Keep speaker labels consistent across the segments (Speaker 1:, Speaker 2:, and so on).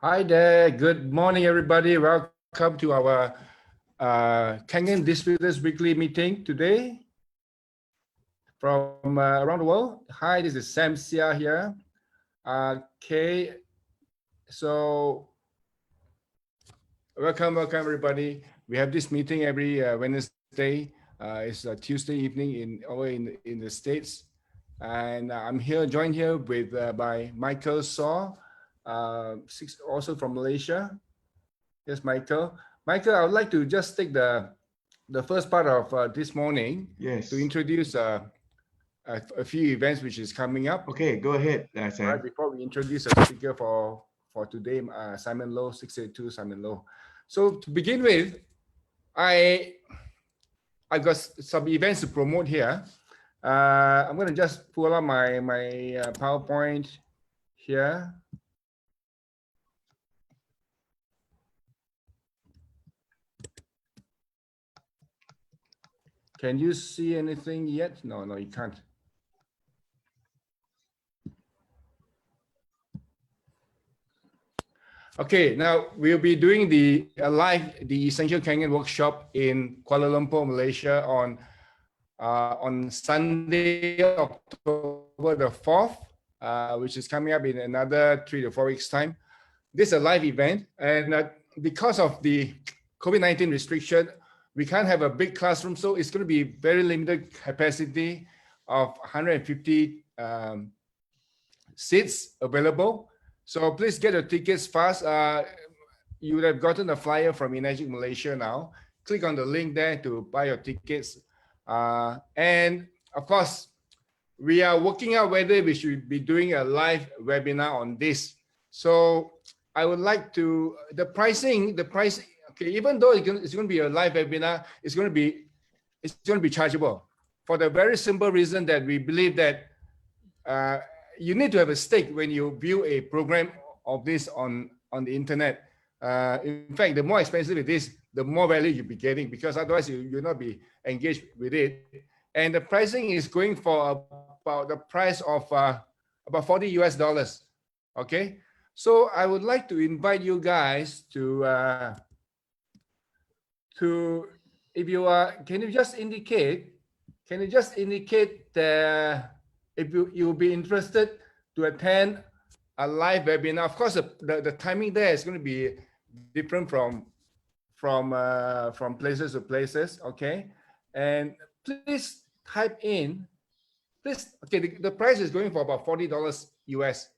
Speaker 1: Hi there. Good morning, everybody. Welcome to our Kangen Distributors Weekly meeting today from around the world. Hi, this is Sam Sia here. Okay, so welcome, everybody. We have this meeting every Wednesday. It's a Tuesday evening in the States, and I'm here joined here with by Michael Saw, also from Malaysia. Yes, Michael. Michael, I would like to just take the first part of this morning
Speaker 2: Yes.
Speaker 1: to introduce a few events which is coming up.
Speaker 2: Okay, go ahead, Sam.
Speaker 1: Right before we introduce a speaker for today, Simon Low, 682 Simon Low. So to begin with, I got some events to promote here. I'm going to just pull up my PowerPoint here. Can you see anything yet? No, you can't. Okay, now we'll be doing the Essential Kangen workshop in Kuala Lumpur, Malaysia on Sunday, October the 4th, which is coming up in another 3 to 4 weeks time. This is a live event, and because of the COVID-19 restriction, we can't have a big classroom, so it's going to be very limited capacity of 150 seats available. So please get your tickets fast. You would have gotten a flyer from Enagic Malaysia now. Click on the link there to buy your tickets. And of course, we are working out whether we should be doing a live webinar on this. So I would like to, the pricing, okay, even though it's going to be a live webinar, it's going to be chargeable for the very simple reason that we believe that you need to have a stake when you view a program of this on the internet. In fact, the more expensive it is, the more value you'll be getting, because otherwise you'll not be engaged with it. And the pricing is going for about the price of about $40 US. Okay, so I would like to invite you guys to if you are, can you just indicate that if you'll be interested to attend a live webinar. Of course, the timing there is going to be different from places to places. Okay, and please type in. Please, okay, the price is going for about $40 US,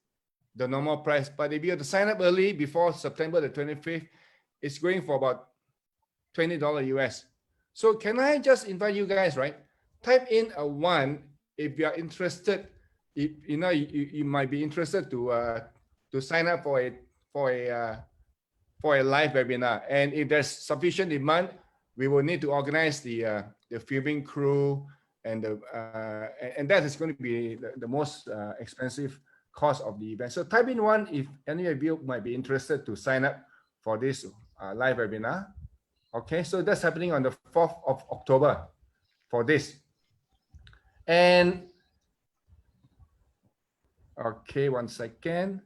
Speaker 1: the normal price. But if you have to sign up early before September the 25th, it's going for about $20 US. So can I just invite you guys, right? Type in a 1 if you are interested. If you might be interested to sign up for a live webinar. And if there's sufficient demand, we will need to organize the filming crew, and that is going to be the most expensive cost of the event. So type in 1 if any of you might be interested to sign up for this live webinar. Okay, so that's happening on the 4th of October for this. And okay, 1 second.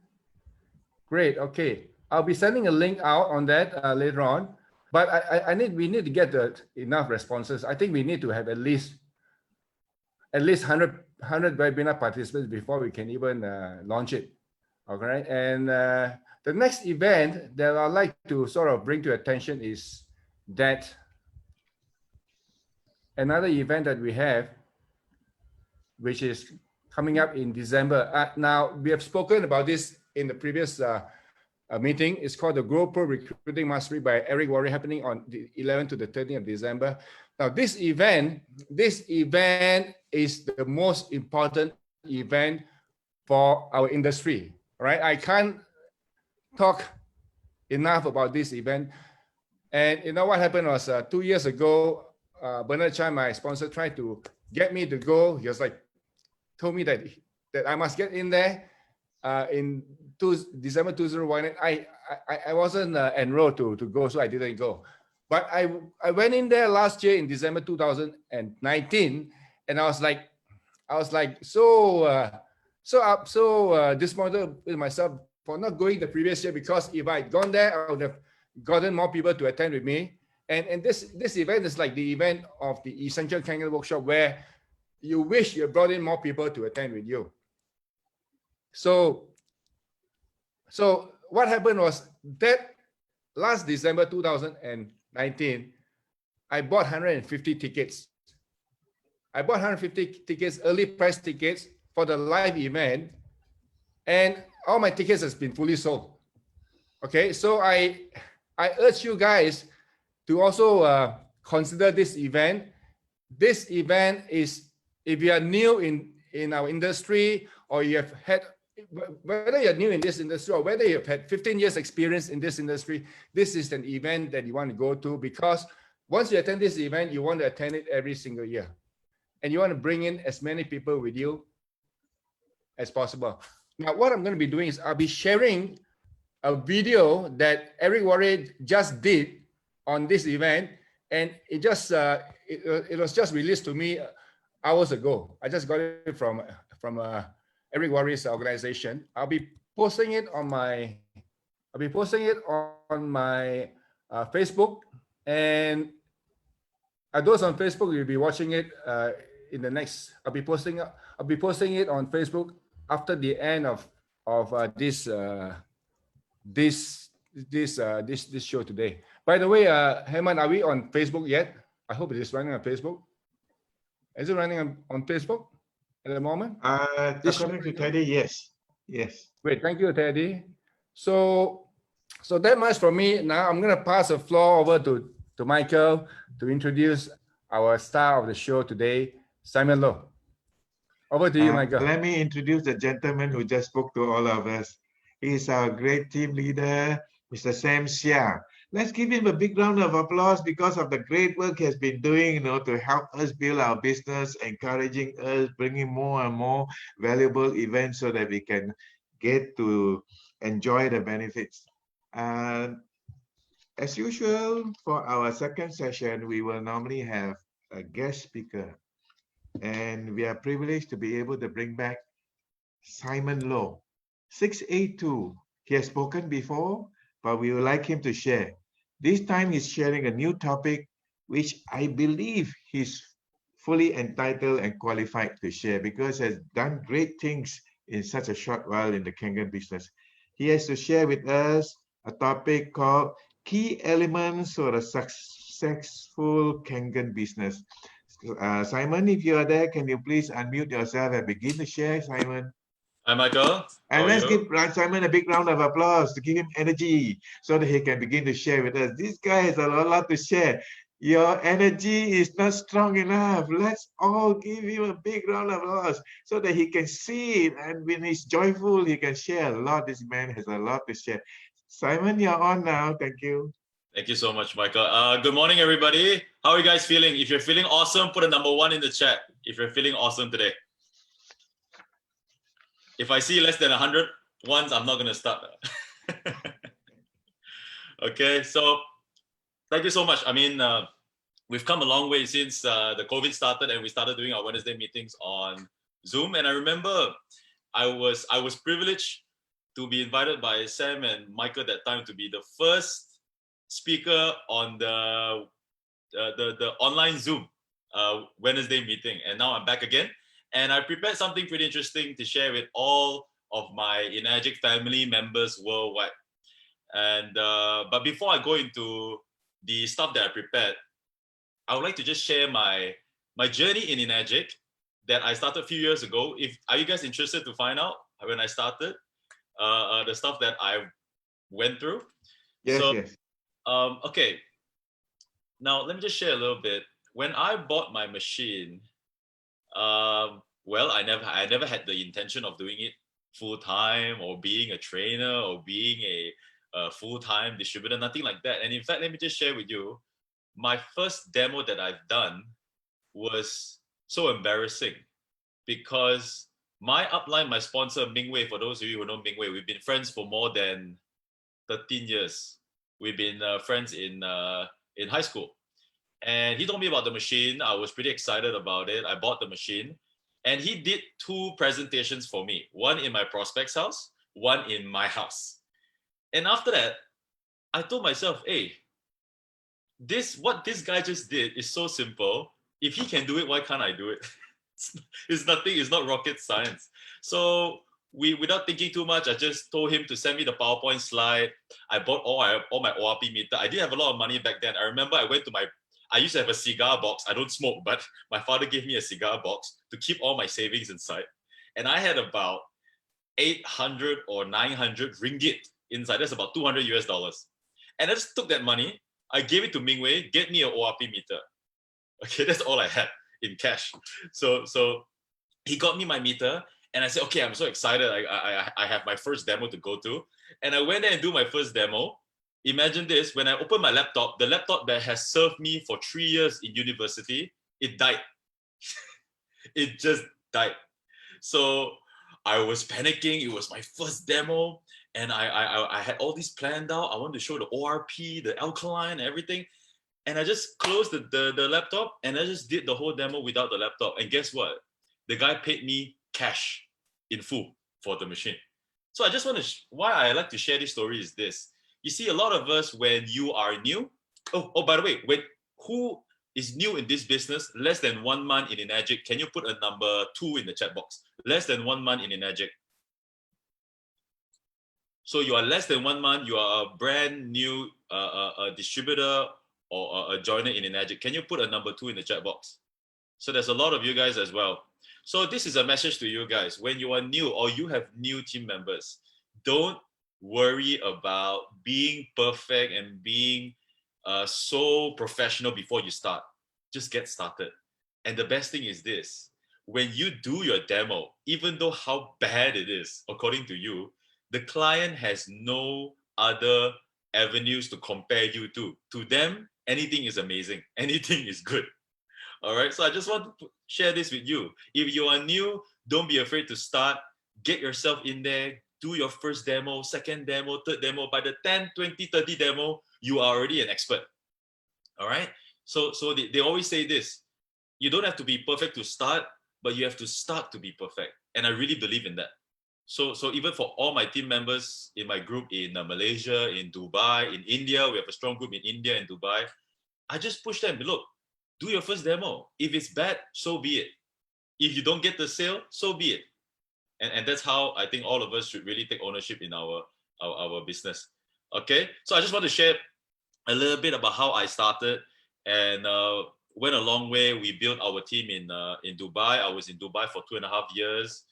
Speaker 1: Great. Okay, I'll be sending a link out on that later on. But we need to get enough responses. I think we need to have at least 100 webinar participants before we can even launch it. Okay, and the next event that I'd like to sort of bring to attention is that another event that we have, which is coming up in December. Now, we have spoken about this in the previous meeting. It's called the GoPro Recruiting Mastery by Eric Worre, happening on the 11th to the 13th of December. Now, this event is the most important event for our industry, right? I can't talk enough about this event. And you know what happened was 2 years ago, Bernard Chan, my sponsor, tried to get me to go. He was like, told me that I must get in there in December 2001. I wasn't enrolled to go, so I didn't go. But I went in there last year in December 2019, and I was like so disappointed with myself for not going the previous year, because if I'd gone there, I would have gotten more people to attend with me. And this event is like the event of the Essential Kangen Workshop, where you wish you brought in more people to attend with you. So what happened was that last December 2019, I bought 150 tickets. I bought 150 tickets, early price tickets for the live event, and all my tickets has been fully sold. Okay, so I urge you guys to also consider this event. This event is, if you are new in our industry, or you have had, whether you're new in this industry or whether you've had 15 years experience in this industry, this is an event that you want to go to, because once you attend this event, you want to attend it every single year. And you want to bring in as many people with you as possible. Now, what I'm going to be doing is I'll be sharing a video that Eric Warren just did on this event, and it just it was just released to me hours ago. I just got it from Eric Warren's organization. I'll be posting it on my Facebook, and those on Facebook will be watching it in the next. I'll be posting it on Facebook after the end of this show today. By the way, Heyman, are we on Facebook yet? I hope it is running on Facebook. Is it running on Facebook at the moment?
Speaker 2: According to Teddy, yes. Yes.
Speaker 1: Great, thank you, Teddy. So that much from me. Now I'm gonna pass the floor over to Michael to introduce our star of the show today, Simon Loh. Over to you, Michael.
Speaker 2: Let me introduce the gentleman who just spoke to all of us. He's our great team leader, Mr. Sam Xia. Let's give him a big round of applause because of the great work he has been doing, to help us build our business, encouraging us, bringing more and more valuable events so that we can get to enjoy the benefits. As usual, for our second session, we will normally have a guest speaker. And we are privileged to be able to bring back Simon Loh, 682. He has spoken before, but we would like him to share. This time he's sharing a new topic, which I believe he's fully entitled and qualified to share because he has done great things in such a short while in the Kangen business. He has to share with us a topic called Key Elements for a Successful Kangen Business. Simon, if you are there, can you please unmute yourself and begin to share, Simon?
Speaker 3: Hi, Michael.
Speaker 2: And let's give Simon a big round of applause to give him energy so that he can begin to share with us. This guy has a lot to share. Your energy is not strong enough. Let's all give him a big round of applause so that he can see it. And when he's joyful, he can share a lot. This man has a lot to share. Simon, you're on now. Thank you.
Speaker 3: Thank you so much, Michael. Good morning, everybody. How are you guys feeling? If you're feeling awesome, put a number 1 in the chat. If you're feeling awesome today. If I see less than 100 ones, I'm not going to start. Okay, so thank you so much. I mean, we've come a long way since the COVID started and we started doing our Wednesday meetings on Zoom. And I remember I was privileged to be invited by Sam and Michael that time to be the first speaker on the online Zoom Wednesday meeting, and now I'm back again, and I prepared something pretty interesting to share with all of my Enagic family members worldwide. And but before I go into the stuff that I prepared, I would like to just share my journey in Enagic that I started a few years ago. Are you guys interested to find out when I started the stuff that I went through?
Speaker 2: Yes,
Speaker 3: so,
Speaker 2: yes.
Speaker 3: Okay, now let me just share a little bit. When I bought my machine, well, I never had the intention of doing it full time or being a trainer or being a full-time distributor, nothing like that. And in fact, let me just share with you, my first demo that I've done was so embarrassing because my upline, my sponsor, Mingwei, for those of you who know Mingwei, we've been friends for more than 13 years. We've been friends in high school. And he told me about the machine. I was pretty excited about it. I bought the machine. And he did 2 presentations for me. One in my prospect's house, one in my house. And after that, I told myself, hey, what this guy just did is so simple. If he can do it, why can't I do it? It's nothing, it's not rocket science. So without thinking too much, I just told him to send me the PowerPoint slide. I bought all my ORP meter. I didn't have a lot of money back then. I remember I used to have a cigar box. I don't smoke, but my father gave me a cigar box to keep all my savings inside. And I had about 800 or 900 ringgit inside. That's about 200 US dollars. And I just took that money. I gave it to Mingwei, get me an ORP meter. Okay, that's all I had in cash. So he got me my meter, and I said, okay, I'm so excited. I have my first demo to go to. And I went there and do my first demo. Imagine this, when I opened my laptop, the laptop that has served me for 3 years in university, it died. It just died. So I was panicking. It was my first demo. And I had all these planned out. I wanted to show the ORP, the alkaline, everything. And I just closed the laptop and I just did the whole demo without the laptop. And guess what? The guy paid me cash in full for the machine. So I just want to, why I like to share this story is this. You see, a lot of us, when you are new, by the way, who is new in this business, less than 1 month in Enagic, can you put a number 2 in the chat box? Less than 1 month in Enagic. So you are less than 1 month, you are a brand new distributor or a joiner in Enagic. Can you put a number 2 in the chat box? So there's a lot of you guys as well. So this is a message to you guys. When you are new or you have new team members, don't worry about being perfect and being so professional before you start. Just get started. And the best thing is this. When you do your demo, even though how bad it is, according to you, the client has no other avenues to compare you to. To them, anything is amazing. Anything is good. All right. So I just want to share this with you. If you are new, don't be afraid to start. Get yourself in there. Do your first demo, second demo, third demo. By the 10, 20, 30 demo, you are already an expert. All right. So they always say this. You don't have to be perfect to start, but you have to start to be perfect. And I really believe in that. So even for all my team members in my group in Malaysia, in Dubai, in India, we have a strong group in India and Dubai. I just push them, look, do your first demo. If it's bad, so be it. If you don't get the sale, so be it. And that's how I think all of us should really take ownership in our business. Okay, so I just want to share a little bit about how I started and went a long way. We built our team in Dubai. I was in Dubai for 2.5 years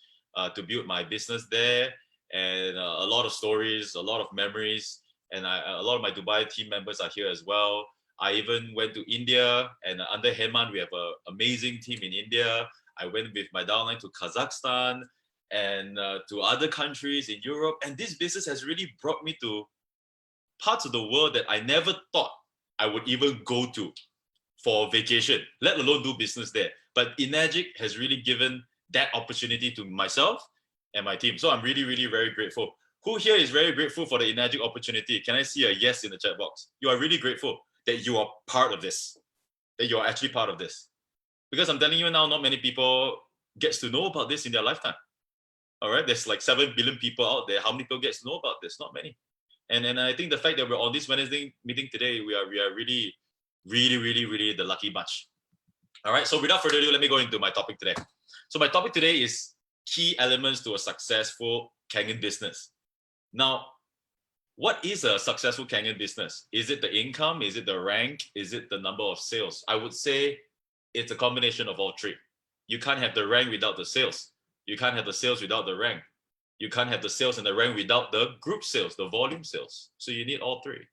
Speaker 3: to build my business there, and a lot of stories, a lot of memories, and a lot of my Dubai team members are here as well. I even went to India, and under Heman, we have an amazing team in India. I went with my downline to Kazakhstan and to other countries in Europe. And this business has really brought me to parts of the world that I never thought I would even go to for vacation, let alone do business there. But Enagic has really given that opportunity to myself and my team. So I'm really, really very grateful. Who here is very grateful for the Enagic opportunity? Can I see a yes in the chat box? You are really grateful that you are part of this, that you are actually part of this. Because I'm telling you now, not many people gets to know about this in their lifetime. All right, there's like 7 billion people out there. How many people gets to know about this? Not many. And I think the fact that we're on this Wednesday meeting today, we are really, really, really, really the lucky bunch. All right, so without further ado, let me go into my topic today. So my topic today is key elements to a successful Kangen business. Now, what is a successful Kangen business? Is it the income? Is it the rank? Is it the number of sales? I would say it's a combination of all three. You can't have the rank without the sales. You can't have the sales without the rank. You can't have the sales and the rank without the group sales, the volume sales. So you need all three.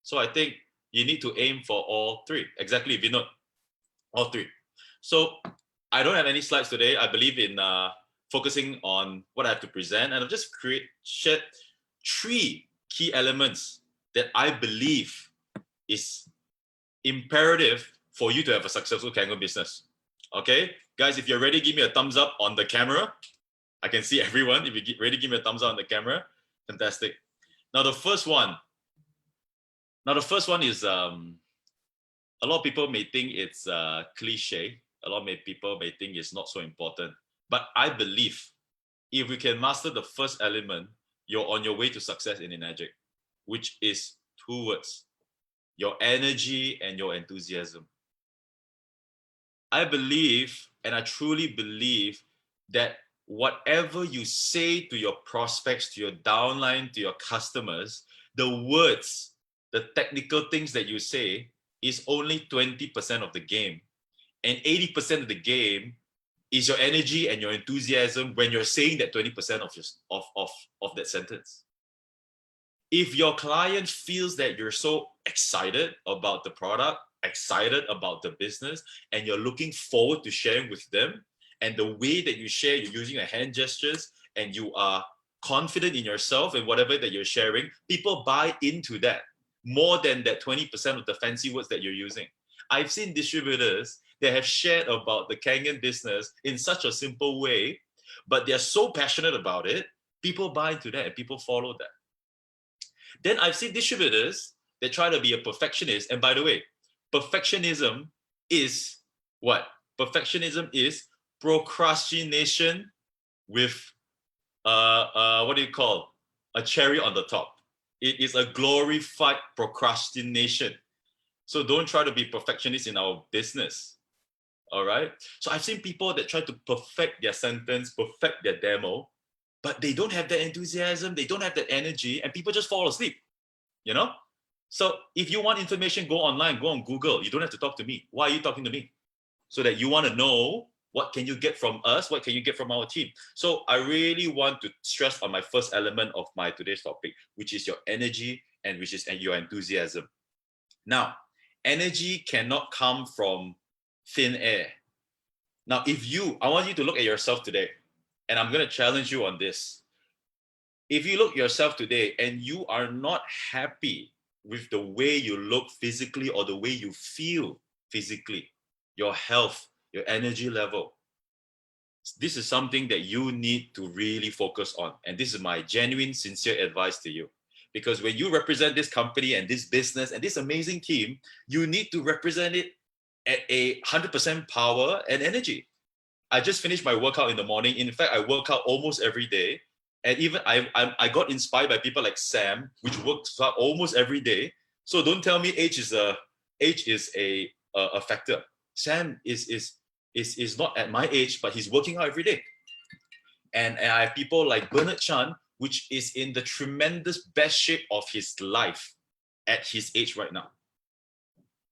Speaker 3: So I think you need to aim for all three. Exactly, Vinod. All three. So I don't have any slides today. I believe in focusing on what I have to present. And I've just shared 3 key elements that I believe is imperative for you to have a successful Kangen business. Okay, guys, if you're ready, give me a thumbs up on the camera. I can see everyone. If you're ready, give me a thumbs up on the camera. Fantastic. Now the first one is a lot of people may think it's cliche. A lot of people may think it's not so important. But I believe if we can master the first element, you're on your way to success in Enagic, which is two words: your energy and your enthusiasm. I believe, and I truly believe, that whatever you say to your prospects, to your downline, to your customers, the words, the technical things that you say is only 20% of the game. And 80% of the game is your energy and your enthusiasm when you're saying that 20% of that sentence. If your client feels that you're so excited about the product, excited about the business, and you're looking forward to sharing with them, and the way that you share, you're using your hand gestures, and you are confident in yourself and whatever that you're sharing, people buy into that more than that 20% of the fancy words that you're using. I've seen distributors that have shared about the Kangen business in such a simple way, but they're so passionate about it, people buy into that and people follow that. Then I've seen distributors that try to be a perfectionist. And by the way, perfectionism is what? Perfectionism is procrastination with what do you call? A cherry on the top. It is a glorified procrastination. So don't try to be perfectionist in our business. All right. So I've seen people that try to perfect their sentence, perfect their demo, but they don't have that enthusiasm, they don't have that energy, and people just fall asleep, you know? So if you want information, go online, go on Google. You don't have to talk to me. Why are you talking to me? So that you want to know what can you get from us, what can you get from our team. So I really want to stress on my first element of my today's topic, which is your energy and which is your enthusiasm. Now, energy cannot come from thin air. Now, I want you to look at yourself today, and I'm going to challenge you on this. If you look yourself today and you are not happy with the way you look physically or the way you feel physically, your health, your energy level, this is something that you need to really focus on. And this is my genuine, sincere advice to you. Because when you represent this company and this business and this amazing team, you need to represent it at 100% power and energy. I just finished my workout in the morning. In fact, I work out almost every day. And even I got inspired by people like Sam, which works out almost every day. So don't tell me age is a factor. Sam is not at my age, but he's working out every day. And I have people like Bernard Chan, which is in the tremendous best shape of his life at his age right now.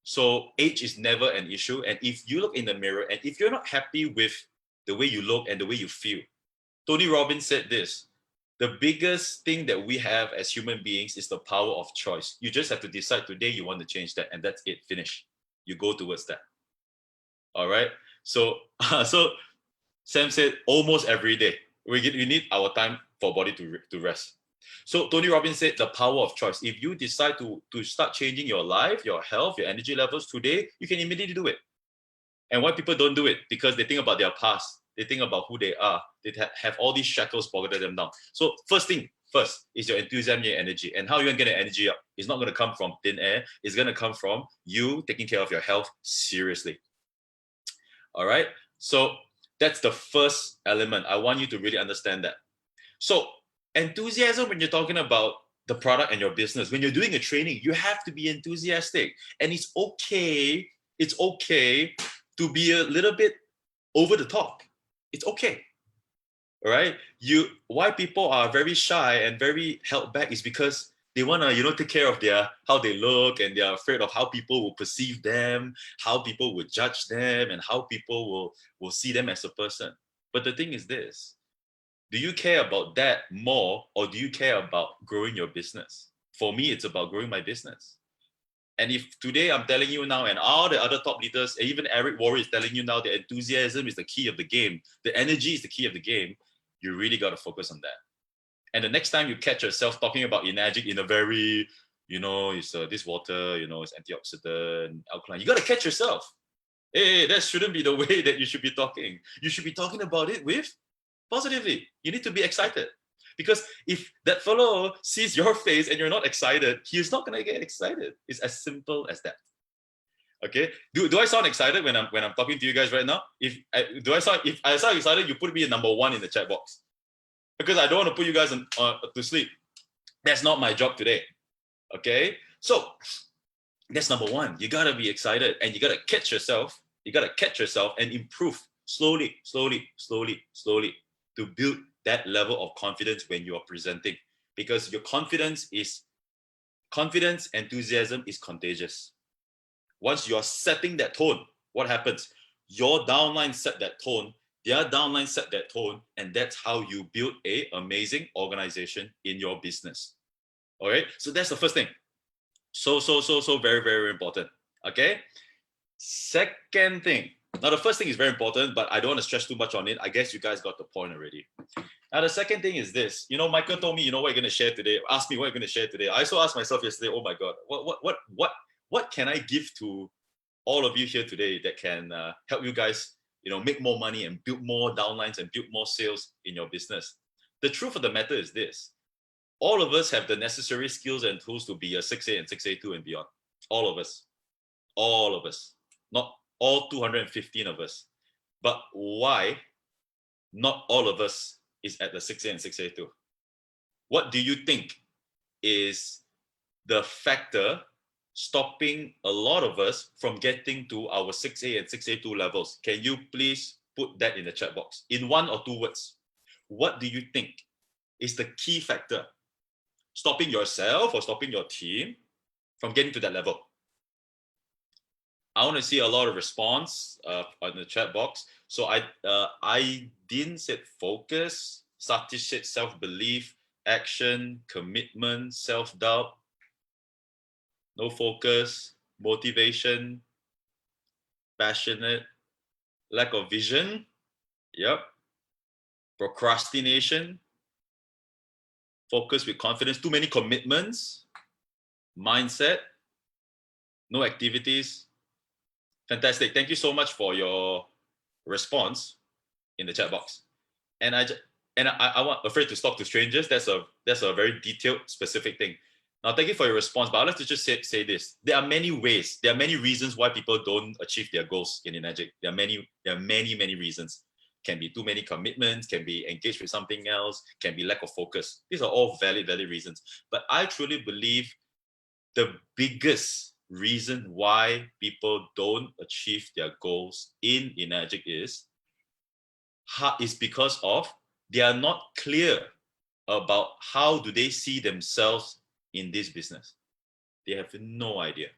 Speaker 3: So age is never an issue. And if you look in the mirror and if you're not happy with the way you look and the way you feel, Tony Robbins said this: the biggest thing that we have as human beings is the power of choice. You just have to decide today you want to change that, and that's it, finish. You go towards that. All right. So Sam said almost every day we need our time for body to rest. So Tony Robbins said the power of choice. If you decide to start changing your life, your health, your energy levels today, you can immediately do it. And why people don't do it? Because they think about their past. They think about who they are. They have all these shackles bogging them down. So first is your enthusiasm, your energy. And how you're going to get the energy up? It's not going to come from thin air. It's going to come from you taking care of your health seriously. All right. So that's the first element. I want you to really understand that. So enthusiasm, when you're talking about the product and your business, when you're doing a training, you have to be enthusiastic. And it's okay to be a little bit over the top. It's okay. All right. Why people are very shy and very held back is because they want to, take care of how they look, and they're afraid of how people will perceive them, how people will judge them, and how people will see them as a person. But the thing is this: do you care about that more, or do you care about growing your business? For me, it's about growing my business. And if today I'm telling you now, and all the other top leaders, even Eric Worre is telling you now, the enthusiasm is the key of the game, the energy is the key of the game, you really got to focus on that. And the next time you catch yourself talking about Enagic in a very, it's this water, it's antioxidant, alkaline, you got to catch yourself. Hey, that shouldn't be the way that you should be talking. You should be talking about it with positively. You need to be excited. Because if that fellow sees your face and you're not excited, he's not gonna get excited. It's as simple as that. Okay. Do I sound excited when I'm talking to you guys right now? If I sound excited, you put me a number 1 in the chat box. because I don't want to put you guys to sleep. That's not my job today. Okay, so that's number one. You gotta be excited, and you gotta catch yourself. You gotta catch yourself and improve slowly, to build that level of confidence when you are presenting, because your confidence, enthusiasm is contagious. Once you are setting that tone, what happens? Your downline set that tone, their downline set that tone, and that's how you build an amazing organization in your business. All right, so that's the first thing. So very, very important. Okay. Second thing. Now, the first thing is very important, but I don't want to stress too much on it. I guess you guys got the point already. Now, the second thing is this. Michael told me, what you're going to share today. Ask me what you're going to share today. I also asked myself yesterday, oh my God, what can I give to all of you here today that can help you guys, make more money and build more downlines and build more sales in your business? The truth of the matter is this. All of us have the necessary skills and tools to be a 6A and 6A2 and beyond. All of us. Not all 215 of us. But why not all of us is at the 6A and 6A2? What do you think is the factor stopping a lot of us from getting to our 6A and 6A2 levels? Can you please put that in the chat box in 1 or 2 words? What do you think is the key factor stopping yourself or stopping your team from getting to that level? I want to see a lot of response on the chat box. So I didn't said focus. Satish said self-belief, action, commitment, self-doubt, no focus, motivation, passionate, lack of vision. Yep. Procrastination, focus with confidence, too many commitments, mindset, no activities. Fantastic. Thank you so much for your response in the chat box. And I want afraid to talk to strangers. That's a very detailed, specific thing. Now, thank you for your response, but I'd like to just say this. There are many ways, there are many reasons why people don't achieve their goals in Enagic. There are many reasons. Can be too many commitments, can be engaged with something else, can be lack of focus. These are all valid reasons. But I truly believe the biggest reason why people don't achieve their goals in Enagic is because of they are not clear about how do they see themselves in this business. They have no idea.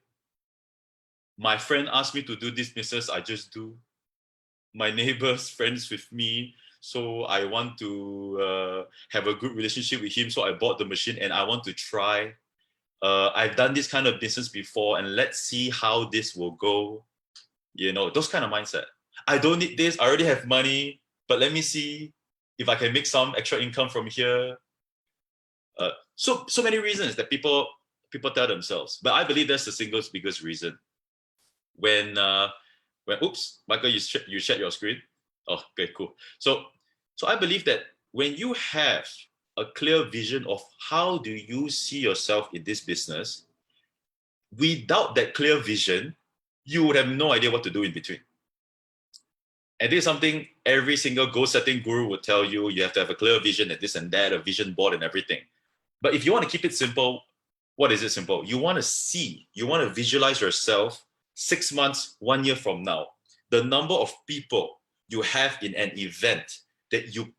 Speaker 3: My friend asked me to do this business, I just do. My neighbor's friends with me, so I want to have a good relationship with him, so I bought the machine and I want to try. I've done this kind of business before and let's see how this will go. Those kind of mindset. I don't need this, I already have money, but let me see if I can make some extra income from here. So many reasons that people tell themselves, but I believe that's the single biggest reason. When oops, Michael, you shared your screen. Oh, okay, cool. So I believe that when you have a clear vision of how do you see yourself in this business, without that clear vision, you would have no idea what to do in between. And this is something every single goal setting guru would tell you. You have to have a clear vision and this and that, a vision board and everything. But if you want to keep it simple, what is it simple? You want to visualize yourself 6 months, 1 year from now, the number of people you have in an event that you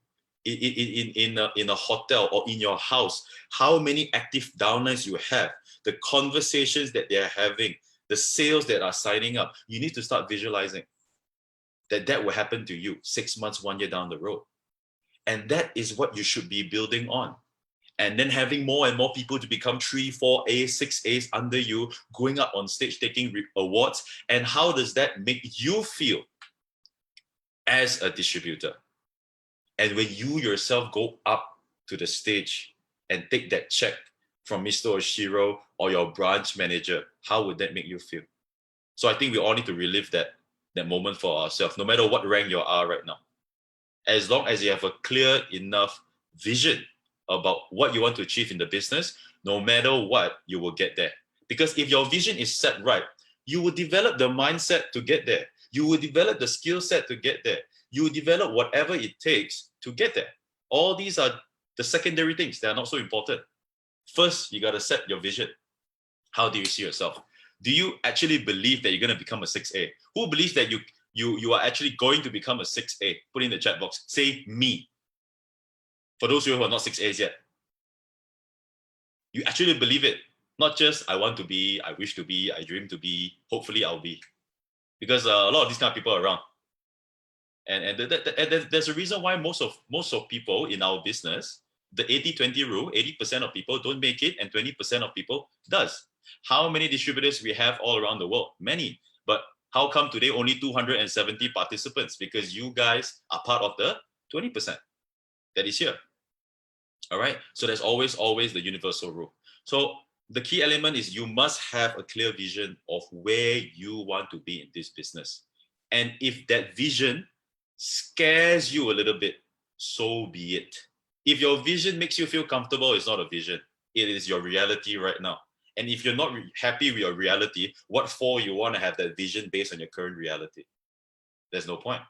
Speaker 3: in a hotel or in your house, how many active downlines you have, the conversations that they're having, the sales that are signing up. You need to start visualizing that will happen to you 6 months, 1 year down the road. And that is what you should be building on. And then having more and more people to become 3, 4 A's, 6 A's under you, going up on stage, taking awards. And how does that make you feel as a distributor? And when you yourself go up to the stage and take that check from Mr. Oshiro or your branch manager, how would that make you feel? So I think we all need to relive that moment for ourselves, no matter what rank you are right now. As long as you have a clear enough vision about what you want to achieve in the business, no matter what, you will get there. Because if your vision is set right, you will develop the mindset to get there. You will develop the skill set to get there. You will develop whatever it takes to get there. All these are the secondary things that are not so important. First, you got to set your vision. How do you see yourself? Do you actually believe that you're going to become a 6A? Who believes that you are actually going to become a 6A? Put in the chat box. Say me. For those of you who are not 6As yet. You actually believe it. Not just I want to be, I wish to be, I dream to be, hopefully I'll be. Because a lot of these kind of people are around. And there's a reason why most of people in our business, the 80-20 rule, 80% of people don't make it and 20% of people does. How many distributors we have all around the world? Many. But how come today only 270 participants? Because you guys are part of the 20% that is here. All right. So there's always the universal rule. So the key element is you must have a clear vision of where you want to be in this business. And if that vision scares you a little bit, so be it. If your vision makes you feel comfortable, it's not a vision. It is your reality right now. And if you're not happy with your reality, what for you want to have that vision based on your current reality? There's no point.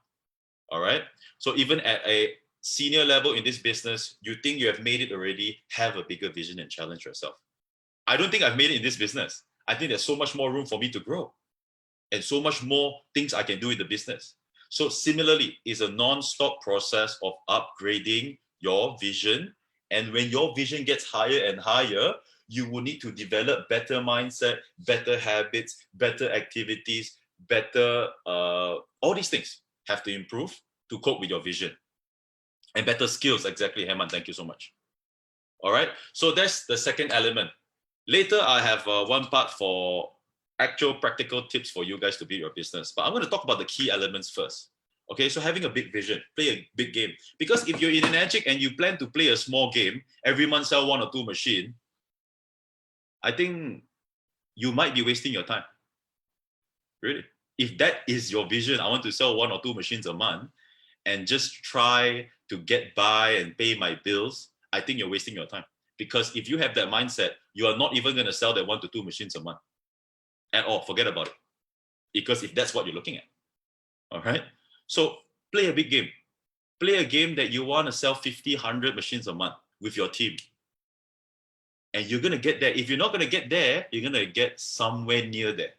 Speaker 3: All right. So even at a senior level in this business, you think you have made it already, have a bigger vision and challenge yourself. I don't think I've made it in this business. I think there's so much more room for me to grow and so much more things I can do in the business. So similarly, it's a non-stop process of upgrading your vision. And when your vision gets higher and higher, you will need to develop better mindset, better habits, better activities, better, all these things have to improve to cope with your vision. And better skills, exactly, Hemant, thank you so much. All right, so that's the second element. Later, I have one part for actual practical tips for you guys to build your business. But I'm going to talk about the key elements first. Okay, so having a big vision, play a big game. Because if you're in Enagic and you plan to play a small game, every month sell 1 or 2 machines, I think you might be wasting your time. Really. If that is your vision, I want to sell 1 or 2 machines a month and just try to get by and pay my bills, I think you're wasting your time. Because if you have that mindset, you are not even going to sell that 1 to 2 machines a month at all. Forget about it. Because if that's what you're looking at. All right. So play a big game. Play a game that you want to sell 50, 100 machines a month with your team. And you're going to get there. If you're not going to get there, you're going to get somewhere near there.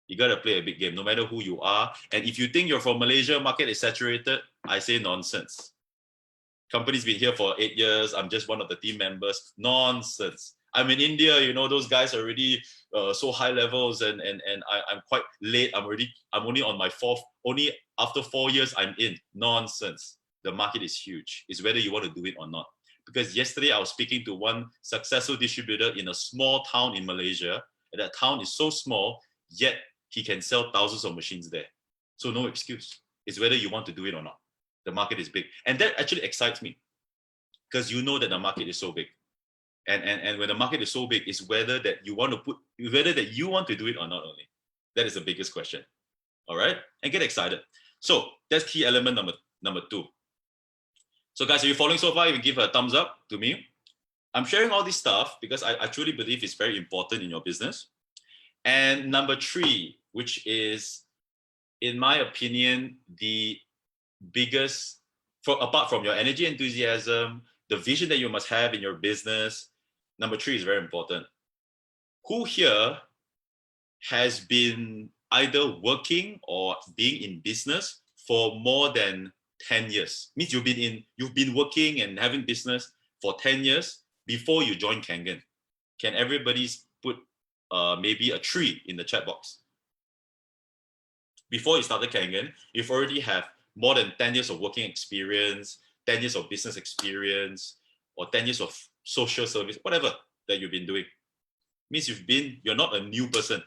Speaker 3: You got to play a big game, no matter who you are. And if you think you're from Malaysia, market is saturated, I say nonsense. Company's been here for 8 years. I'm just one of the team members. Nonsense. I'm in India, you know, those guys are already so high levels and I'm quite late. I'm only on my 4th, only after 4 years I'm in. Nonsense. The market is huge. It's whether you want to do it or not. Because yesterday I was speaking to one successful distributor in a small town in Malaysia. And that town is so small, yet he can sell thousands of machines there. So no excuse. It's whether you want to do it or not. The market is big. And that actually excites me because you know that the market is so big. And when the market is so big, it's whether that you want to do it or not only. That is the biggest question. All right? And get excited. So that's key element number 2. So guys, are you following so far? You can give a thumbs up to me. I'm sharing all this stuff because I truly believe it's very important in your business. And number 3, which is, in my opinion, the biggest, apart from your energy, enthusiasm, the vision that you must have in your business, number 3 is very important. Who here has been either working or being in business for more than 10 years? Means you've been working and having business for 10 years before you joined Kangen. Can everybody put maybe a 3 in the chat box? Before you started Kangen, you've already have more than 10 years of working experience, 10 years of business experience, or 10 years of social service, whatever that you've been doing. Means you're not a new person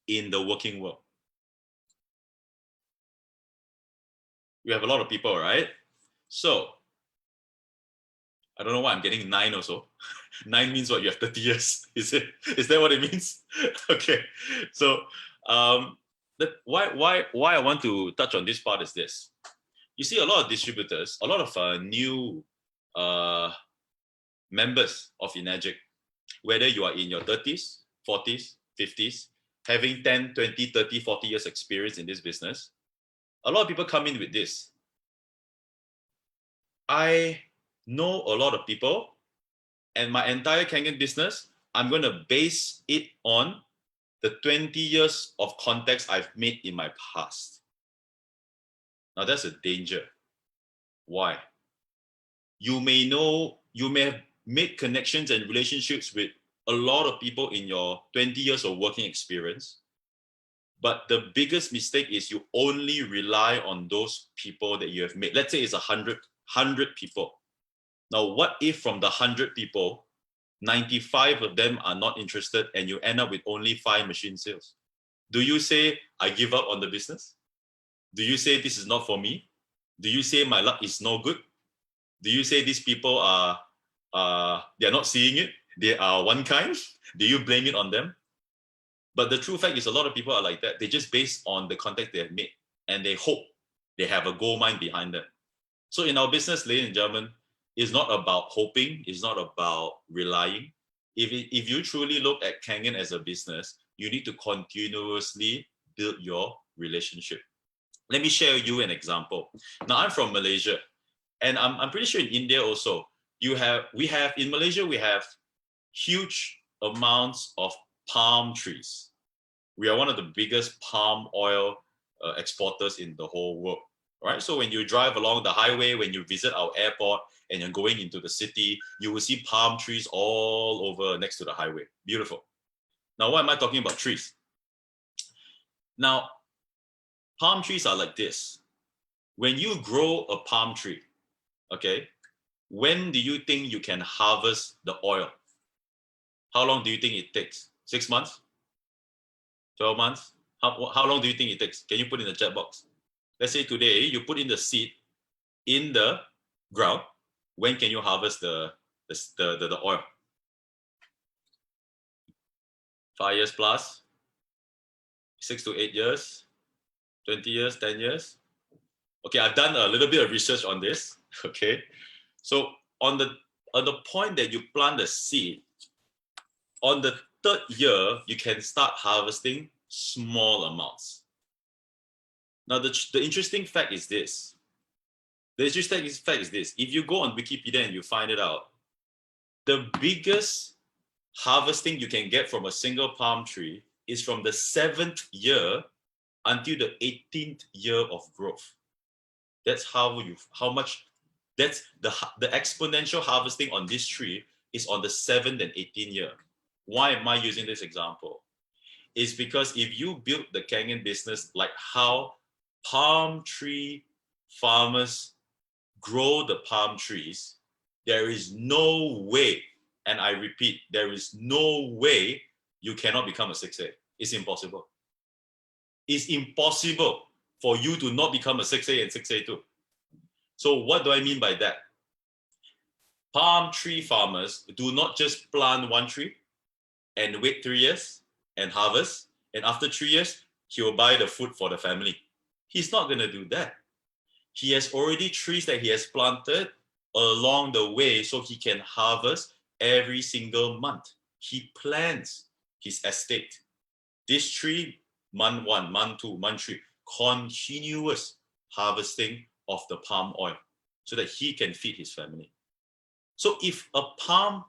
Speaker 3: in the working world. We have a lot of people, right? So, I don't know why I'm getting 9 also. 9 means what? You have 30 years. Is that what it means? Okay. So, why I want to touch on this part is this. You see a lot of distributors, a lot of new members of Enagic, whether you are in your 30s, 40s, 50s, having 10, 20, 30, 40 years experience in this business, a lot of people come in with this. I know a lot of people, and my entire Kangen business, I'm going to base it on the 20 years of contacts I've made in my past. Now that's a danger. Why? You may have made connections and relationships with a lot of people in your 20 years of working experience. But the biggest mistake is you only rely on those people that you have made. Let's say it's 100 people. Now, what if from the 100 people, 95 of them are not interested and you end up with only 5 machine sales? Do you say, I give up on the business? Do you say, this is not for me? Do you say, my luck is no good? Do you say these people they're not seeing it? They are one kind? Do you blame it on them? But the true fact is a lot of people are like that. They just based on the contact they have made and they hope they have a gold mine behind them. So in our business, ladies and gentlemen, it's not about hoping, it's not about relying. If you truly look at Kangen as a business, you need to continuously build your relationship. Let me share with you an example. Now I'm from Malaysia, and I'm pretty sure in India also, in Malaysia, we have huge amounts of palm trees. We are one of the biggest palm oil exporters in the whole world, right? So when you drive along the highway, when you visit our airport and you're going into the city, you will see palm trees all over next to the highway. Beautiful. Now, why am I talking about trees? Now, palm trees are like this. When you grow a palm tree, okay, when do you think you can harvest the oil? How long do you think it takes? 6 months? 12 months? How long do you think it takes? Can you put in the chat box? Let's say today you put in the seed in the ground. When can you harvest the oil? 5 years plus? 6 to 8 years? 20 years? 10 years? Okay, I've done a little bit of research on this. Okay, so on the point that you plant the seed, on the 3rd year, you can start harvesting small amounts. Now, the interesting fact is this. The interesting fact is this. If you go on Wikipedia and you find it out, the biggest harvesting you can get from a single palm tree is from the 7th year until the 18th year of growth. That's that's the exponential harvesting on this tree is on the 7th and 18th year. Why am I using this example? It's because if you build the Kangen business like how palm tree farmers grow the palm trees, there is no way, and I repeat, there is no way you cannot become a 6A. It's impossible. It's impossible for you to not become a 6A and 6A too. So what do I mean by that? Palm tree farmers do not just plant one tree and wait 3 years and harvest, and after 3 years, he will buy the food for the family. He's not going to do that. He has already trees that he has planted along the way so he can harvest every single month. He plans his estate. This tree, month 1, month 2, month 3, continuous harvesting of the palm oil so that he can feed his family. So if a palm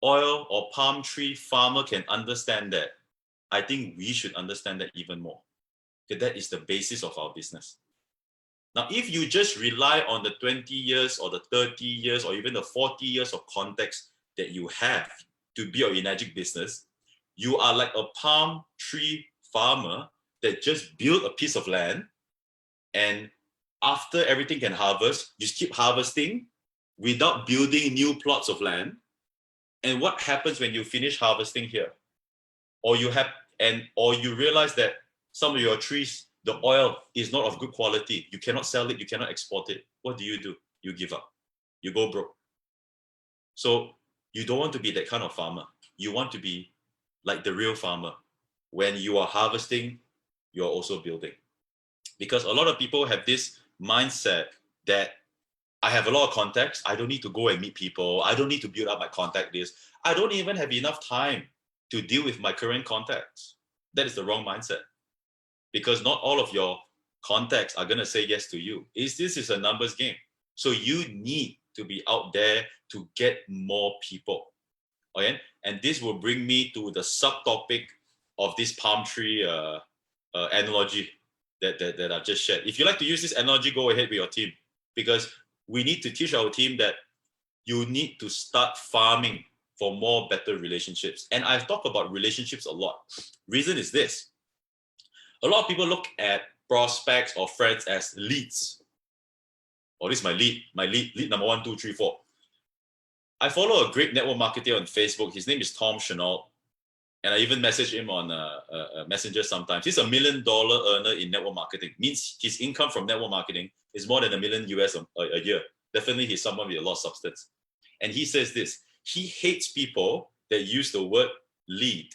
Speaker 3: oil or palm tree farmer can understand that, I think we should understand that even more. Because that is the basis of our business. Now, if you just rely on the 20 years or the 30 years or even the 40 years of context that you have to build your Enagic business, you are like a palm tree farmer that just built a piece of land, and after everything can harvest, you just keep harvesting without building new plots of land. And what happens when you finish harvesting here? Or you realize that some of your trees, the oil is not of good quality. You cannot sell it, you cannot export it. What do? You give up. You go broke. So you don't want to be that kind of farmer. You want to be like the real farmer. When you are harvesting, you're also building. Because a lot of people have this mindset that I have a lot of contacts. I don't need to go and meet people. I don't need to build up my contact list. I don't even have enough time to deal with my current contacts. That is the wrong mindset. Because not all of your contacts are going to say yes to you. This is a numbers game. So you need to be out there to get more people. Okay, and this will bring me to the subtopic of this palm tree analogy that I've just shared. If you like to use this analogy, go ahead with your team, because we need to teach our team that you need to start farming for more better relationships. And I've talked about relationships a lot. Reason is this: a lot of people look at prospects or friends as leads. Oh, this is my lead number 1, 2, 3, 4. I follow a great network marketer on Facebook. His name is Tom Chenault. And I even message him on Messenger sometimes. He's $1 million earner in network marketing. Means his income from network marketing is more than $1 million US a year. Definitely he's someone with a lot of substance. And he says this: he hates people that use the word lead.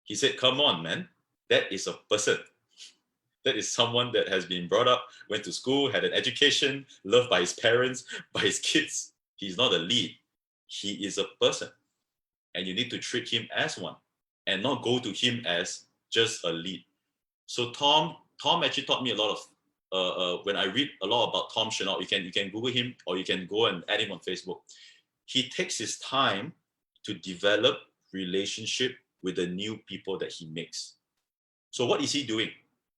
Speaker 3: He said, come on, man. That is a person. That is someone that has been brought up, went to school, had an education, loved by his parents, by his kids. He's not a lead. He is a person. And you need to treat him as one and not go to him as just a lead. So Tom actually taught me a lot of, when I read a lot about Tom Chenault, you can Google him or you can go and add him on Facebook. He takes his time to develop relationship with the new people that he makes. So what is he doing?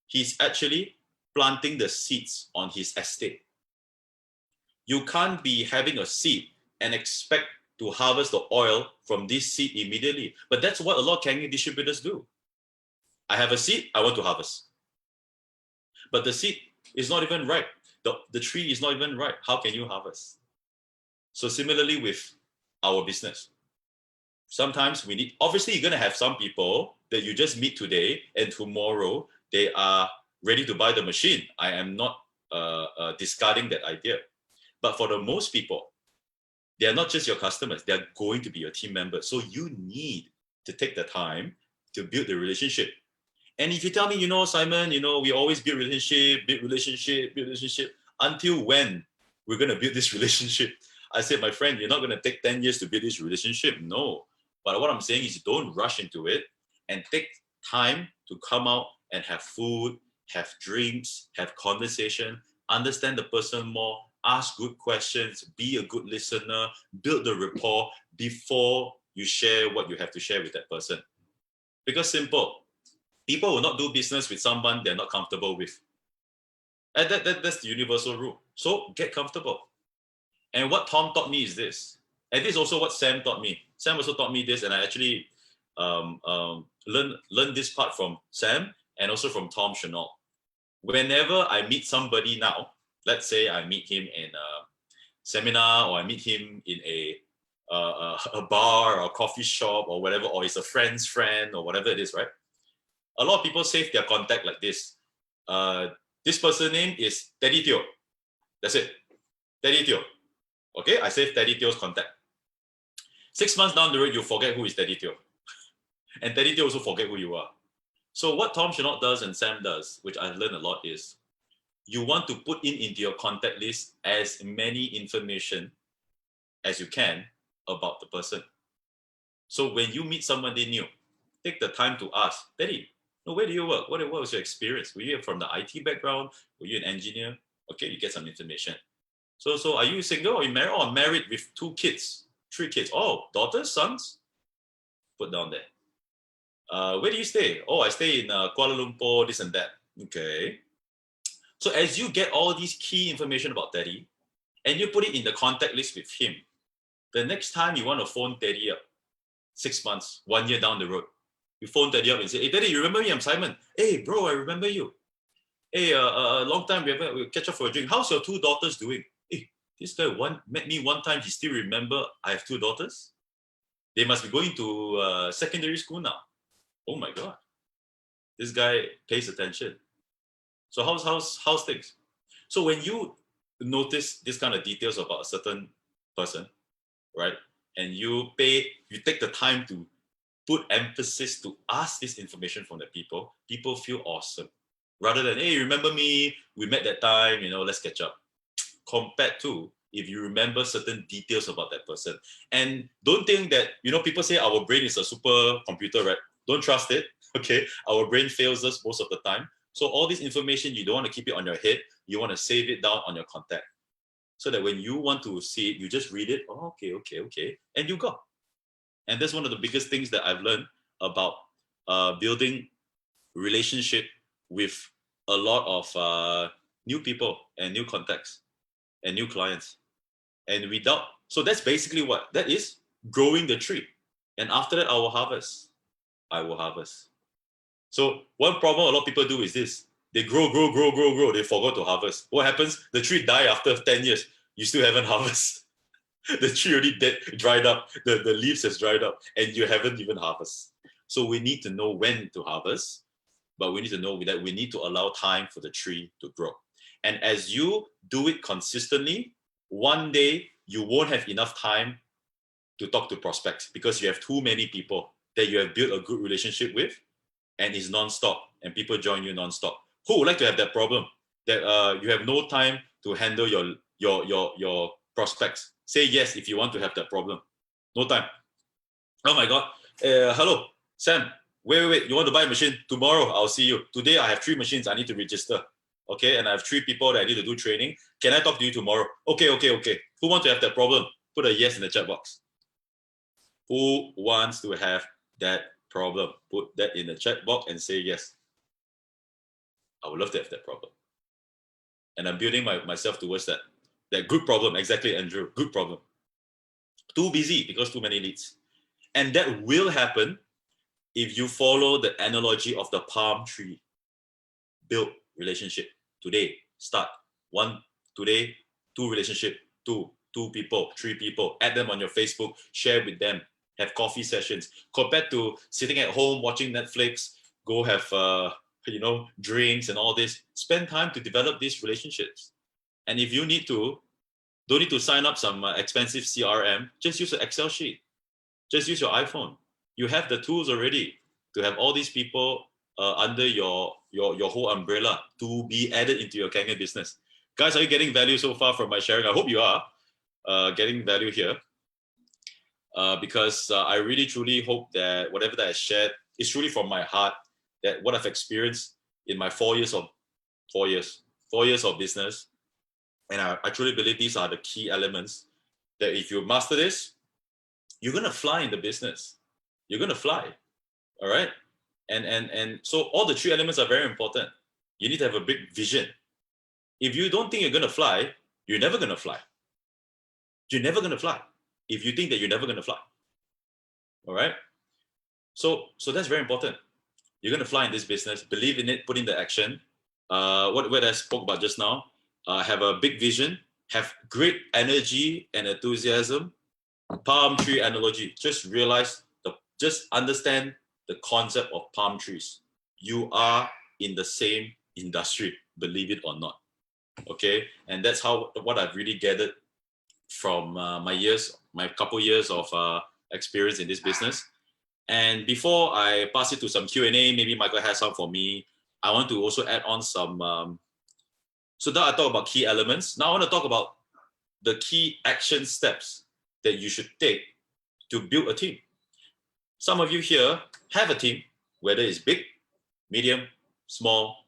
Speaker 3: He's actually planting the seeds on his estate. You can't be having a seed and expect to harvest the oil from this seed immediately. But that's what a lot of Kangen distributors do. I have a seed, I want to harvest. But the seed is not even ripe. The tree is not even ripe. How can you harvest? So similarly with our business. Sometimes we need, obviously you're gonna have some people that you just meet today and tomorrow they are ready to buy the machine. I am not discarding that idea. But for the most people, they are not just your customers, they are going to be your team members. So you need to take the time to build the relationship. And if you tell me, Simon, we always build relationship, until when we're going to build this relationship? I said, my friend, you're not going to take 10 years to build this relationship. No. But what I'm saying is don't rush into it and take time to come out and have food, have drinks, have conversation, understand the person more, ask good questions, be a good listener, build the rapport before you share what you have to share with that person. Because simple, people will not do business with someone they're not comfortable with. And that's the universal rule. So get comfortable. And what Tom taught me is this. And this is also what Sam taught me. Sam also taught me this, and I actually learned this part from Sam and also from Tom Chenault. Whenever I meet somebody now, let's say I meet him in a seminar or I meet him in a bar or a coffee shop or whatever, or he's a friend's friend or whatever it is, right? A lot of people save their contact like this. This person's name is Teddy Teo. That's it. Teddy Teo. Okay, I saved Teddy Teo's contact. 6 months down the road, you forget who is Teddy Teo. And Teddy Teo also forget who you are. So what Tom Chenault does and Sam does, which I've learned a lot, is you want to put into your contact list as many information as you can about the person. So when you meet somebody new, take the time to ask, Teddy, where do you work? What was your experience? Were you from the IT background? Were you an engineer? Okay, you get some information. So are you single or you married? Oh, I'm married with 2 kids, 3 kids. Oh, daughters, sons? Put down there. Where do you stay? Oh, I stay in Kuala Lumpur, this and that. Okay. So as you get all these key information about Teddy, and you put it in the contact list with him, the next time you want to phone Teddy up, 6 months, 1 year down the road, you phone Teddy up and say, hey, Teddy, you remember me? I'm Simon. Hey, bro, I remember you. Hey, a long time, we'll catch up for a drink. How's your 2 daughters doing? Hey, this guy met me one time. He still remember I have 2 daughters. They must be going to secondary school now. Oh my God. This guy pays attention. So how's things? So when you notice this kind of details about a certain person, right? And you take the time to put emphasis to ask this information from the people feel awesome. Rather than, hey, remember me? We met that time, let's catch up. Compared to if you remember certain details about that person. And don't think that, people say our brain is a super computer, right? Don't trust it, okay? Our brain fails us most of the time. So all this information, you don't want to keep it on your head. You want to save it down on your contact. so that when you want to see it, you just read it. Oh, okay, and you go. And that's one of the biggest things that I've learned about building relationship with a lot of new people and new contacts and new clients. And so that's basically what that is, growing the tree. And after that, I will harvest. So one problem a lot of people do is this: they grow. They forgot to harvest. What happens? The tree die after 10 years. You still haven't harvested. The tree already dead, dried up. The leaves has dried up, and you haven't even harvested. So we need to know when to harvest, but we need to know that we need to allow time for the tree to grow. And as you do it consistently, one day you won't have enough time to talk to prospects because you have too many people that you have built a good relationship with, and it's nonstop, and people join you nonstop. Who would like to have that problem? That you have no time to handle your prospects. Say yes if you want to have that problem. No time. Oh my God. Hello, Sam. Wait. You want to buy a machine? Tomorrow I'll see you. Today I have 3 machines I need to register. Okay, and I have 3 people that I need to do training. Can I talk to you tomorrow? Okay. Who wants to have that problem? Put a yes in the chat box. Who wants to have that problem? Put that in the chat box and say yes. I would love to have that problem. And I'm building myself towards that good problem. Exactly, Andrew. Good problem. Too busy because too many leads. And that will happen if you follow the analogy of the palm tree. Build relationship today. Start 1 today, 2 relationship, 2 people, 3 people. Add them on your Facebook. Share with them. Have coffee sessions. Compared to sitting at home watching Netflix, go have drinks and all this. Spend time to develop these relationships. And if you don't need to sign up some expensive CRM. Just use an Excel sheet. Just use your iPhone. You have the tools already to have all these people under your whole umbrella to be added into your Kangen business. Guys, are you getting value so far from my sharing? I hope you are getting value here. Because I really truly hope that whatever that I shared is truly from my heart, that what I've experienced in my 4 years of business. And I truly believe these are the key elements that if you master this, you're going to fly in the business. You're going to fly. All right. And so all the 3 elements are very important. You need to have a big vision. If you don't think you're going to fly, you're never going to fly. You're never going to fly if you think that you're never going to fly. All right. So that's very important. You're going to fly in this business. Believe in it. Put in the action. What I spoke about just now. Have a big vision. Have great energy and enthusiasm. Palm tree analogy. Just understand the concept of palm trees. You are in the same industry, believe it or not. Okay, and that's what I've really gathered from my couple years of experience in this business. And before I pass it to some Q&A, maybe Michael has some for me. I want to also add on some. So that I talk about key elements. Now I want to talk about the key action steps that you should take to build a team. Some of you here have a team, whether it's big, medium, small,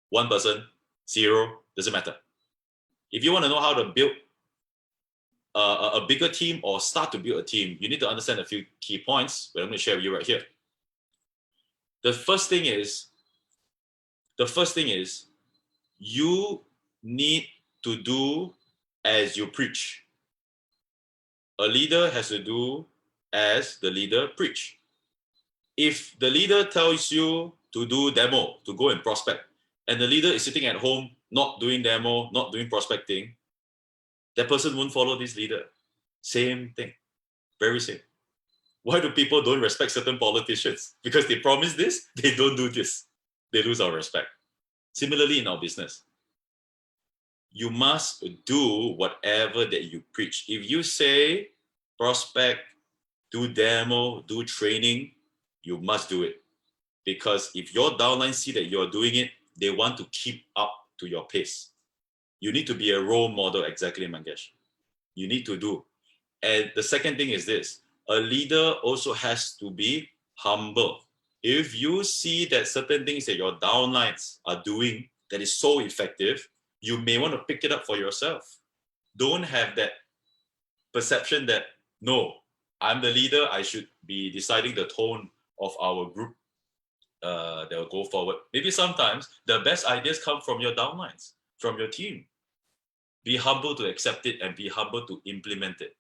Speaker 3: 1 person, 0, doesn't matter. If you want to know how to build a bigger team or start to build a team, you need to understand a few key points, but I'm going to share with you right here. The first thing is you need to do as you preach. A leader has to do as the leader preach. If the leader tells you to do demo, to go and prospect, and the leader is sitting at home, not doing demo, not doing prospecting, that person won't follow this leader. Same thing, very same. Why do people don't respect certain politicians? Because they promise this, they don't do this. They lose our respect. Similarly in our business, you must do whatever that you preach. If you say prospect, do demo, do training, you must do it. Because if your downline see that you're doing it, they want to keep up to your pace. You need to be a role model, exactly, Mangesh. You need to do. And the second thing is this, a leader also has to be humble. If you see that certain things that your downlines are doing that is so effective, you may want to pick it up for yourself. don't have that perception that, no, I'm the leader, I should be deciding the tone of our group that will go forward. Maybe sometimes the best ideas come from your downlines, from your team. Be humble to accept it and be humble to implement it,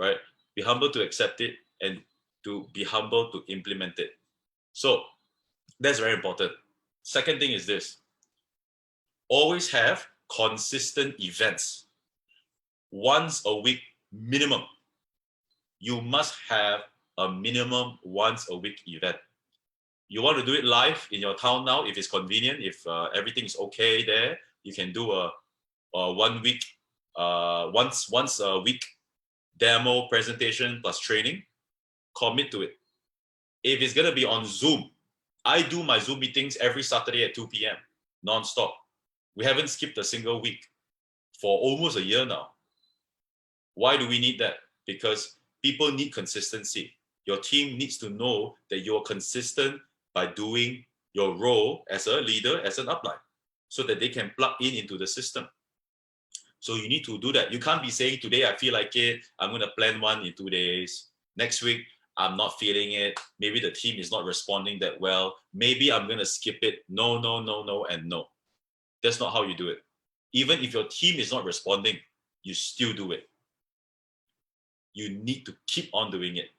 Speaker 3: right? Be humble to accept it and to be humble to implement it. So that's very important. Second thing is this: always have consistent events. Once a week minimum. You must have a minimum once a week event. You want to do it live in your town now, if it's convenient, if everything is okay there, you can do a 1 week, once a week demo presentation plus training. Commit to it. If it's going to be on Zoom, I do my Zoom meetings every Saturday at 2 p.m. non-stop. We haven't skipped a single week for almost a year now. Why do we need that? Because people need consistency. Your team needs to know that you're consistent by doing your role as a leader, as an upline, so that they can plug into the system. So you need to do that. You can't be saying, today I feel like it, I'm going to plan one in 2 days. Next week, I'm not feeling it. Maybe the team is not responding that well. Maybe I'm going to skip it. No, no, no, no, and no. That's not how you do it. Even if your team is not responding, you still do it. You need to keep on doing it.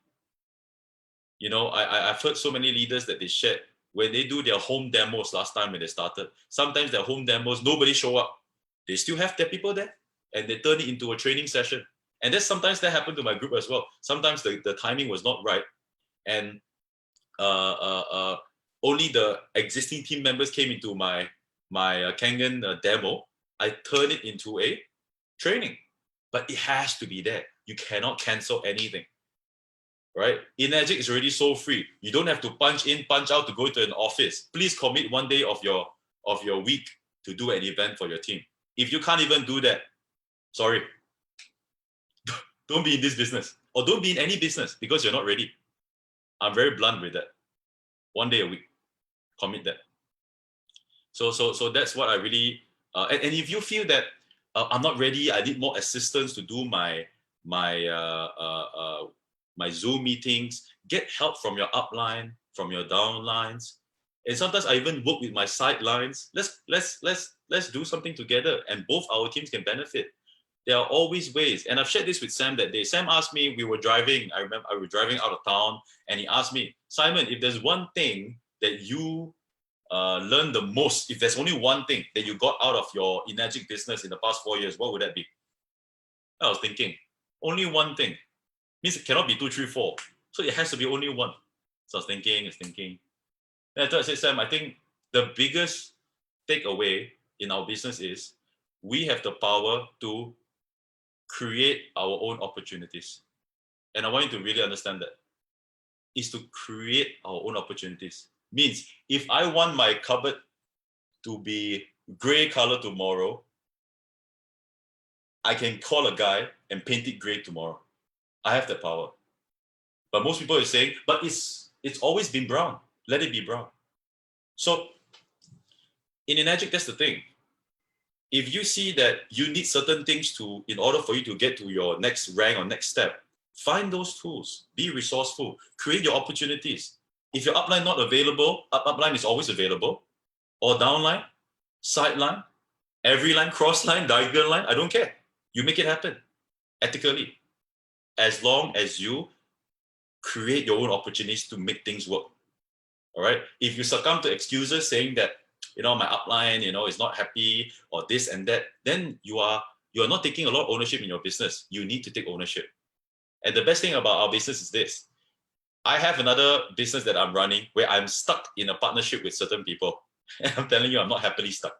Speaker 3: You know, I've heard so many leaders that they shared when they do their home demos last time when they started. Sometimes their home demos, nobody show up. They still have their people there and they turn it into a training session. And then sometimes that happened to my group as well. Sometimes the timing was not right. And only the existing team members came into my Kangen demo. I turned it into a training. But it has to be there. You cannot cancel anything, right? Enagic is already so free. You don't have to punch in, punch out to go to an office. Please commit 1 day of your week to do an event for your team. If you can't even do that, sorry, don't be in this business, or don't be in any business because you're not ready. I'm very blunt with that. 1 day a week, commit that. So that's what I really. And if you feel that I'm not ready, I need more assistance to do my Zoom meetings, get help from your upline, from your downlines, and sometimes I even work with my sidelines. Let's do something together, and both our teams can benefit. There are always ways, and I've shared this with Sam that day. Sam asked me, we were driving. I remember I was driving out of town, and he asked me, Simon, if there's one thing that you learn the most, if there's only one thing that you got out of your Enagic business in the past 4 years, what would that be? I was thinking, only one thing. Means it cannot be 2, 3, 4. So it has to be only one. So I was thinking. Then I said, Sam, I think the biggest takeaway in our business is we have the power to create our own opportunities. And I want you to really understand that. Is to create our own opportunities. Means if I want my cupboard to be gray color tomorrow, I can call a guy and paint it gray tomorrow. I have the power. But most people are saying, but it's always been brown. Let it be brown. So in Enagic, that's the thing. If you see that you need certain things in order for you to get to your next rank or next step, find those tools. Be resourceful. Create your opportunities. If your upline not available, upline is always available, or downline, sideline, every line, cross line, diagonal line, I don't care. You make it happen ethically, as long as you create your own opportunities to make things work. All right. If you succumb to excuses saying that, my upline, is not happy or this and that, then you are not taking a lot of ownership in your business. You need to take ownership. And the best thing about our business is this. I have another business that I'm running where I'm stuck in a partnership with certain people. And I'm telling you, I'm not happily stuck.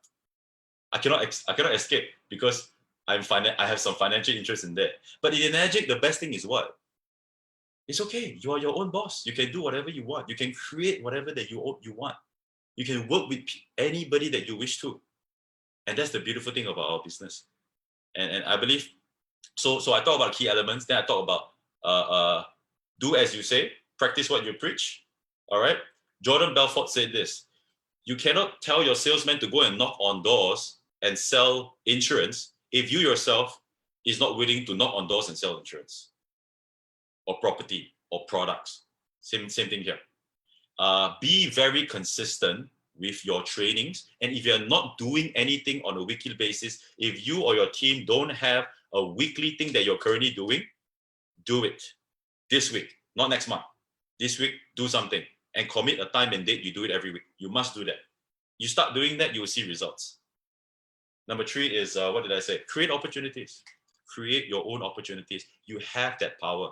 Speaker 3: I cannot escape because I have some financial interest in that. But in Enagic, the best thing is what? It's okay. You are your own boss. You can do whatever you want. You can create whatever that you want. You can work with anybody that you wish to. And that's the beautiful thing about our business. And I believe, so I talk about key elements. Then I talk about do as you say, practice what you preach. All right. Jordan Belfort said this: you cannot tell your salesman to go and knock on doors and sell insurance if you yourself is not willing to knock on doors and sell insurance or property or products. Same thing here. Be very consistent with your trainings. And if you're not doing anything on a weekly basis, if you or your team don't have a weekly thing that you're currently doing, do it this week, not next month. This week, do something and commit a time and date. You do it every week. You must do that. You start doing that, you will see results. Number 3 is, what did I say? Create opportunities. Create your own opportunities. You have that power.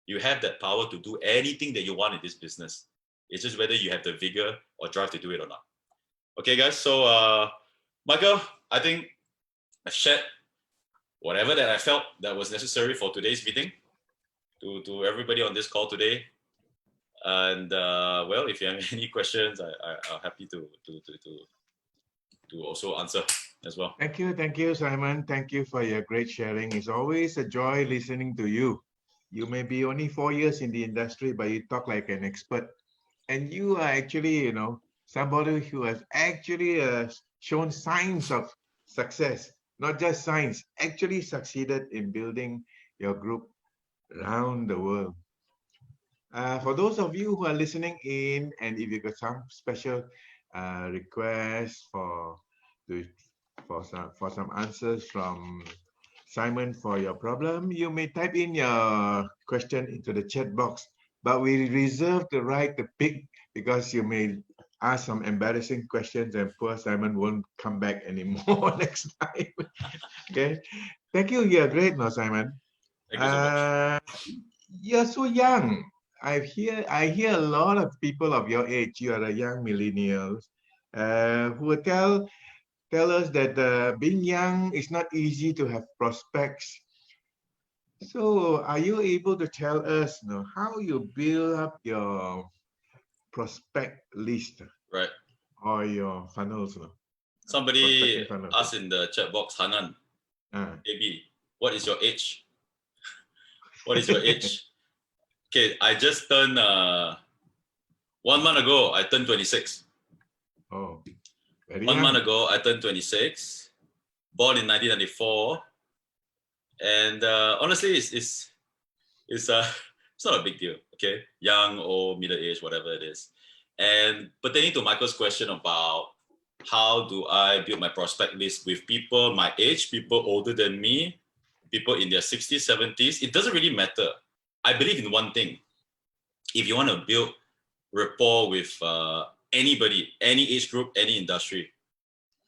Speaker 3: You have that power to do anything that you want in this business. It's just whether you have the vigor or drive to do it or not. Okay, guys. So, Michael, I think I shared whatever that I felt that was necessary for today's meeting to everybody on this call today. And well, if you have any questions, I'm happy to also answer as well.
Speaker 2: Thank you, Simon. Thank you for your great sharing. It's always a joy listening to you. You may be only 4 years in the industry, but you talk like an expert. And you are actually, somebody who has actually shown signs of success, not just signs, actually succeeded in building your group around the world. For those of you who are listening in, and if you got some special requests for some answers from Simon for your problem, you may type in your question into the chat box. But we reserve the right to pick, because you may ask some embarrassing questions and poor Simon won't come back anymore next time. Okay. Thank you. You're great now, Simon.
Speaker 3: Thank you so much.
Speaker 2: You're so young. I hear a lot of people of your age. You are a young millennial who will tell us that being young is not easy to have prospects. So, are you able to tell us how you build up your prospect list,
Speaker 3: Right.
Speaker 2: or your funnels?
Speaker 3: Somebody
Speaker 2: Prospecting funnels.
Speaker 3: asked in the chat box, Hanan, baby, what is your age? What is your age? Okay, I just turned 1 month ago. I turned 26.
Speaker 2: Oh, very
Speaker 3: 1
Speaker 2: young.
Speaker 3: month ago, I turned 26. Born in 1994. And honestly, it's not a big deal. Okay, young, old, middle age, whatever it is. And pertaining to Michael's question about how do I build my prospect list with people my age, people older than me, people in their 60s, 70s, it doesn't really matter. I believe in one thing. If you want to build rapport with anybody, any age group, any industry,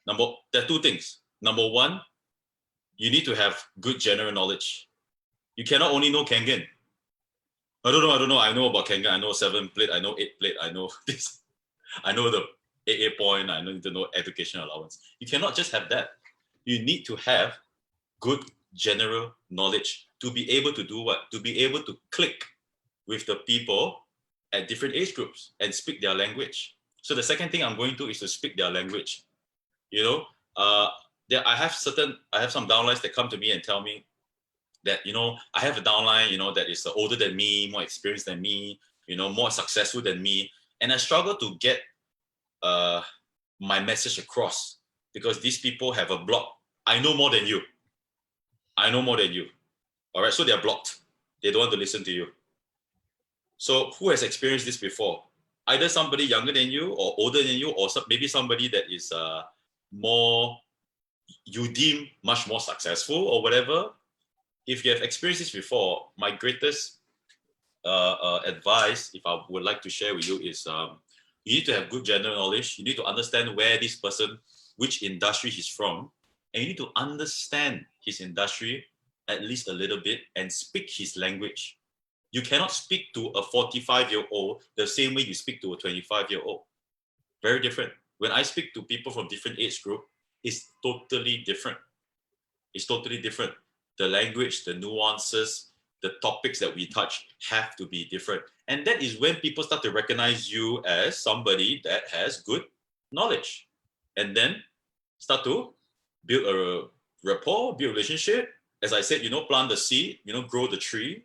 Speaker 3: there are 2 things. Number 1, you need to have good general knowledge. You cannot only know Kangen. I don't know. I know about Kangen. I know 7 plate. I know 8 plate. I know this. I know the AA point. I need to know education allowance. You cannot just have that. You need to have good general knowledge to be able to do what? To be able to click with the people at different age groups and speak their language. So the second thing I'm going to is to speak their language. I have some downlines that come to me and tell me that, I have a downline, that is older than me, more experienced than me, more successful than me. And I struggle to get my message across because these people have a block. I know more than you. All right. So they're blocked. They don't want to listen to you. So who has experienced this before? Either somebody younger than you or older than you, or maybe somebody that is more, you deem much more successful or whatever. If you have experienced this before, my greatest advice, if I would like to share with you, is you need to have good general knowledge. You need to understand where this person, which industry he's from, and you need to understand his industry at least a little bit and speak his language. You cannot speak to a 45-year-old the same way you speak to a 25-year-old. Very different. When I speak to people from different age group, it's totally different. The language, the nuances, the topics that we touch have to be different. And that is when people start to recognize you as somebody that has good knowledge. And then start to build a rapport, build a relationship. As I said, plant the seed, grow the tree.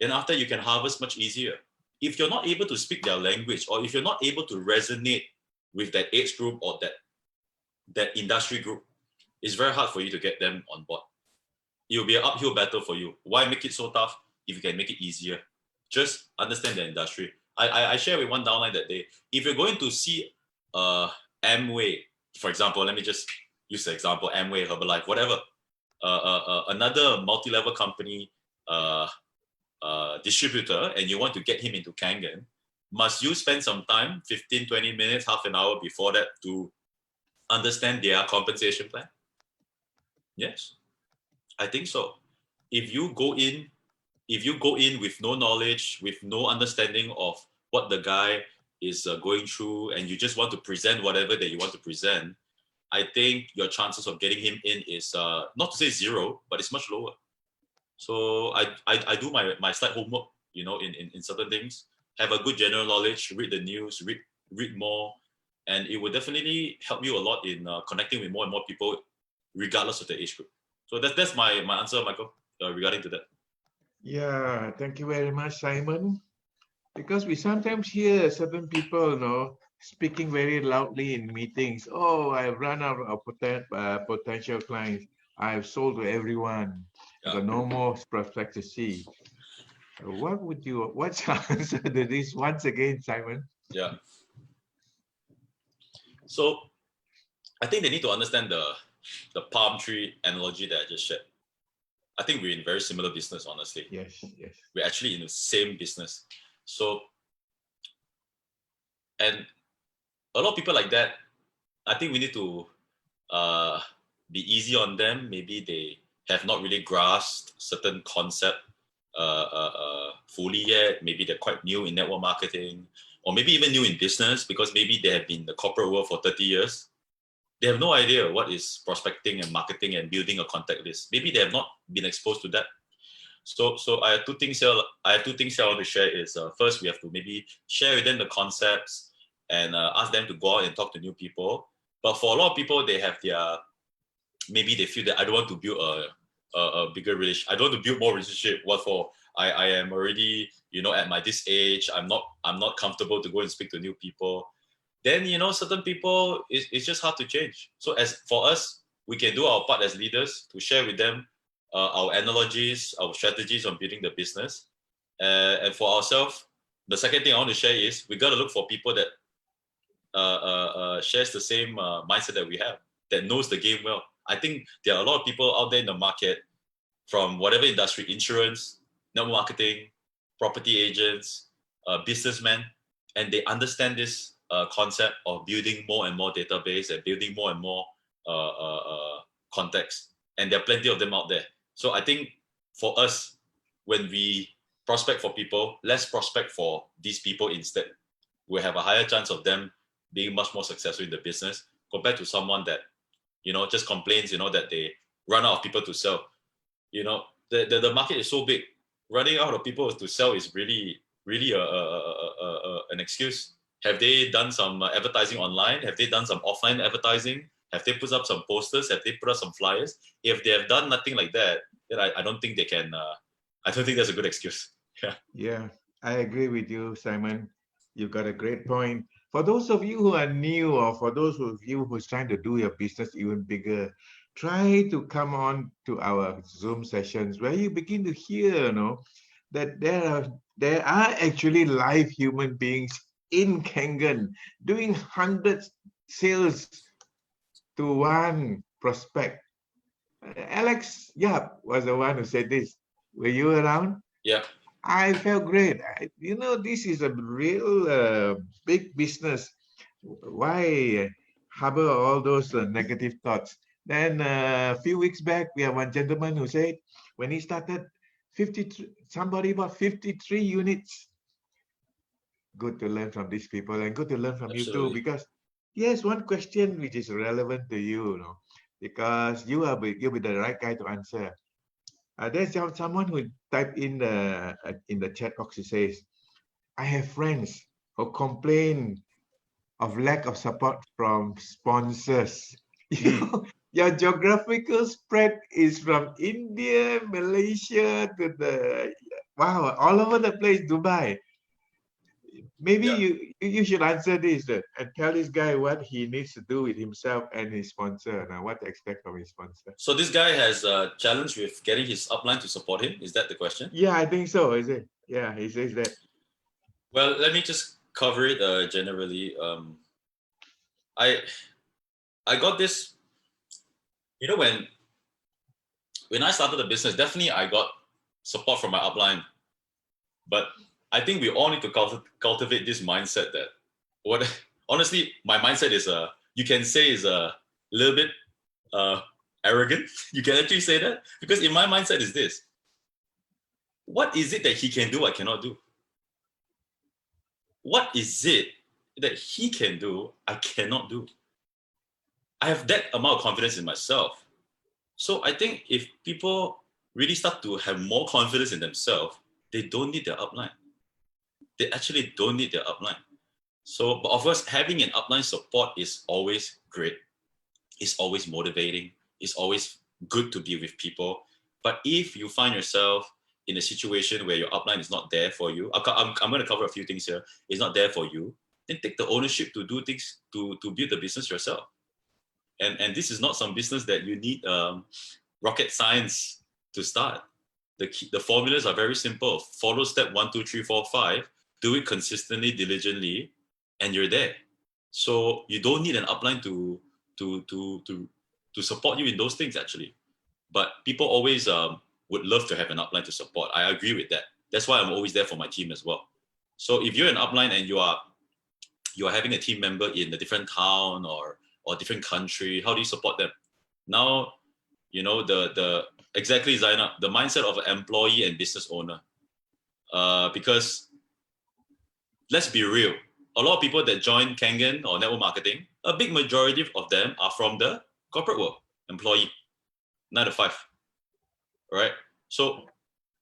Speaker 3: And after you can harvest much easier. If you're not able to speak their language, or if you're not able to resonate with that age group or that industry group, it's very hard for you to get them on board. it'll be an uphill battle for you. Why make it so tough if you can make it easier? Just understand the industry. I shared with one downline that day. If you're going to see Amway, for example, let me just use the example, Amway, Herbalife, whatever, another multi-level company distributor, and you want to get him into Kangen, must you spend some time, 15, 20 minutes, half an hour before that to understand their compensation plan? Yes, I think so. If you go in with no knowledge, with no understanding of what the guy is going through, and you just want to present whatever that you want to present, I think your chances of getting him in is not to say zero, but it's much lower. So I do my slight homework, in certain things, have a good general knowledge, read the news, read more, and it will definitely help you a lot in connecting with more and more people, regardless of the age group. So that's my answer, Michael, regarding to that.
Speaker 2: Yeah, thank you very much, Simon. Because we sometimes hear certain people, speaking very loudly in meetings. Oh, I've run out of potential clients. I've sold to everyone. I've got no more prospects to see. What's your answer to this once again, Simon?
Speaker 3: Yeah. So I think they need to understand the palm tree analogy that I just shared. I think we're in very similar business, honestly.
Speaker 2: Yes.
Speaker 3: We're actually in the same business. So, and a lot of people like that, I think we need to be easy on them. Maybe they have not really grasped certain concept fully yet. Maybe they're quite new in network marketing, or maybe even new in business, because maybe they have been in the corporate world for 30 years. They have no idea what is prospecting and marketing and building a contact list. Maybe they have not been exposed to that. So I have two things here. I want to share. Is first, we have to maybe share with them the concepts and ask them to go out and talk to new people. But for a lot of people, they have maybe they feel that I don't want to build a bigger relationship. I don't want to build more relationship. What for? I am already, at this age, I'm not comfortable to go and speak to new people. Then, certain people, it's just hard to change. So as for us, we can do our part as leaders to share with them our analogies, our strategies on building the business. And for ourselves, the second thing I want to share is we got to look for people that shares the same mindset that we have, that knows the game well. I think there are a lot of people out there in the market from whatever industry, insurance, network marketing, property agents, businessmen, and they understand this concept of building more and more database and building more and more contacts. And there are plenty of them out there. So I think for us, when we prospect for people, let's prospect for these people instead. We have a higher chance of them being much more successful in the business compared to someone that, just complains, that they run out of people to sell. The market is so big. Running out of people to sell is really an excuse. Have they done some advertising online? Have they done some offline advertising? Have they put up some posters? Have they put up some flyers? If they have done nothing like that, then I don't think they can. I don't think that's a good excuse.
Speaker 2: Yeah, I agree with you, Simon. You've got a great point. For those of you who are new, or for those of you who's trying to do your business even bigger, try to come on to our Zoom sessions where you begin to hear, that there are actually live human beings in Kangen doing hundreds sales to one prospect. Alex Yap was the one who said this. Were you around?
Speaker 3: Yeah.
Speaker 2: I felt great. This is a real big business. Why harbor all those negative thoughts? Then a few weeks back, we have one gentleman who said when he started, somebody bought 53 units. Good to learn from these people, and good to learn from you too, because yes, one question which is relevant to you, because you'll be the right guy to answer. There's someone who typed in the chat box. He says, I have friends who complain of lack of support from sponsors. Your geographical spread is from India, Malaysia to all over the place, Dubai. maybe
Speaker 3: Yeah.
Speaker 2: you should answer this and tell this guy what he needs to do with himself and his sponsor. Now, what to expect from his sponsor?
Speaker 3: So this guy has a challenge with getting his upline to support him. Is that the question?
Speaker 2: Yeah, I think so. Is it? Yeah, he says that.
Speaker 3: Well, let me just cover it generally. I got this. You know, when I started the business, definitely I got support from my upline. But I think we all need to cultivate this mindset that what honestly my mindset is you can say is a little bit arrogant. You can actually say that because in my mindset is this: what is it that he can do I cannot do? What is it that he can do I cannot do? I have that amount of confidence in myself. So I think if people really start to have more confidence in themselves, they don't need their upline. They actually don't need their upline. So, but of course, having an upline support is always great. It's always motivating. It's always good to be with people. But if you find yourself in a situation where your upline is not there for you, I'm going to cover a few things here. It's not there for you. Then take the ownership to do things to build the business yourself. And this is not some business that you need rocket science to start. The formulas are very simple. Follow step 1, 2, 3, 4, 5. Do it consistently, diligently, and you're there. So you don't need an upline to support you in those things actually. But people always would love to have an upline to support. I agree with that. That's why I'm always there for my team as well. So if you're an upline and you are having a team member in a different town or different country, how do you support them? Now, you know, the exactly, Zainab, the mindset of an employee and business owner. Because let's be real, a lot of people that join Kangen or network marketing, a big majority of them are from the corporate world, employee, 9 to 5, right? So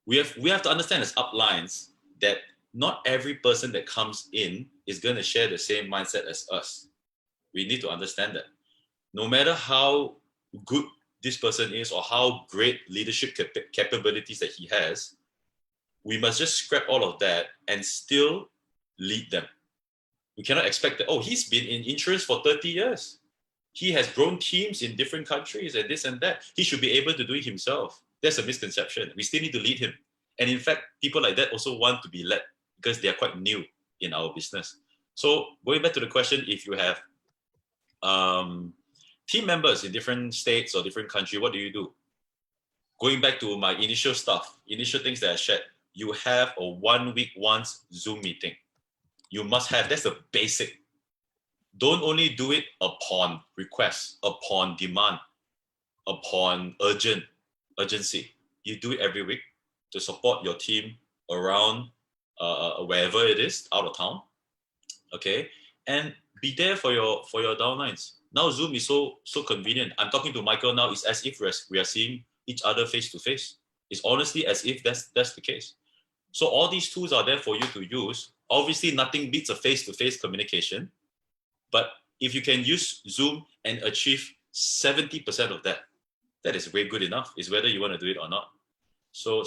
Speaker 3: we have to understand as uplines that not every person that comes in is going to share the same mindset as us. We need to understand that. No matter how good this person is or how great leadership capabilities that he has, we must just scrap all of that and still lead them. We cannot expect that, oh, he's been in insurance for 30 years. He has grown teams in different countries and this and that. He should be able to do it himself. That's a misconception. We still need to lead him. And in fact, people like that also want to be led because they are quite new in our business. So going back to the question, if you have team members in different states or different country, what do you do? Going back to my initial things that I shared, you have a 1 week once Zoom meeting. You must have, that's the basic. Don't only do it upon request, upon demand, upon urgency. You do it every week to support your team around wherever it is, out of town. Okay, and be there for your downlines. Now Zoom is so convenient. I'm talking to Michael now. It's as if we are seeing each other face to face. It's honestly as if that's the case. So all these tools are there for you to use. Obviously, nothing beats a face-to-face communication. But if you can use Zoom and achieve 70% of that, that is way good enough. It's whether you want to do it or not. So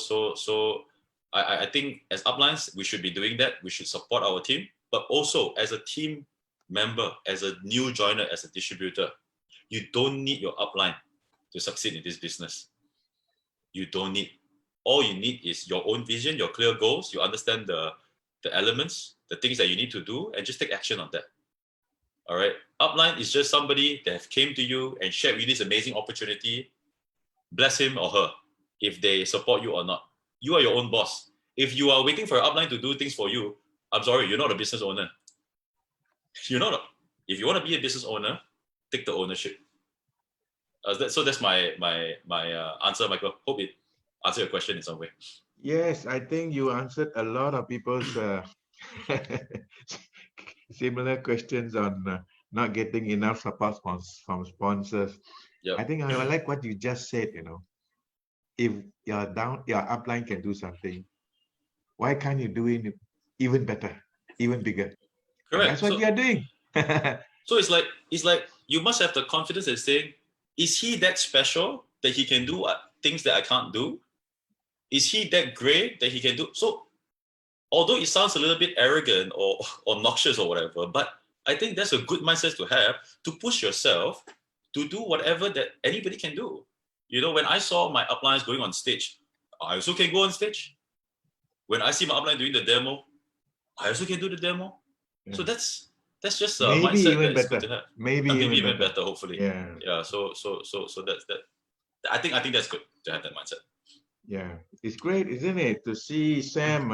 Speaker 3: I think as uplines, we should be doing that. We should support our team, but also as a team member, as a new joiner, as a distributor, you don't need your upline to succeed in this business. You don't need. All you need is your own vision, your clear goals. You understand the elements, the things that you need to do, and just take action on that. All right. Upline is just somebody that came to you and shared with you this amazing opportunity. Bless him or her if they support you or not. You are your own boss. If you are waiting for your upline to do things for you, I'm sorry, you're not a business owner. You're not. If you want to be a business owner, take the ownership. So that's my answer, Michael. Hope it answered your question in some way.
Speaker 2: Yes, I think you answered a lot of people's similar questions on not getting enough support from sponsors.
Speaker 3: Yep.
Speaker 2: I think I like what you just said, you know. If your upline can do something, why can't you do it even better, even bigger?
Speaker 3: Correct.
Speaker 2: That's what we are doing.
Speaker 3: So it's like you must have the confidence in saying, is he that special that he can do things that I can't do? Is he that great that he can do? So although it sounds a little bit arrogant or obnoxious or whatever, but I think that's a good mindset to have, to push yourself to do whatever that anybody can do. You know, when I saw my uplines going on stage, I also can go on stage. When I see my upline doing the demo, I also can do the demo. So
Speaker 2: Yeah.
Speaker 3: that's just a
Speaker 2: Maybe
Speaker 3: mindset
Speaker 2: even
Speaker 3: that's good
Speaker 2: better.
Speaker 3: to have.
Speaker 2: Maybe
Speaker 3: Maybe
Speaker 2: even
Speaker 3: even better, hopefully.
Speaker 2: Yeah.
Speaker 3: Yeah. So that's that. I think that's good to have that mindset.
Speaker 2: Yeah, it's great, isn't it, to see Sam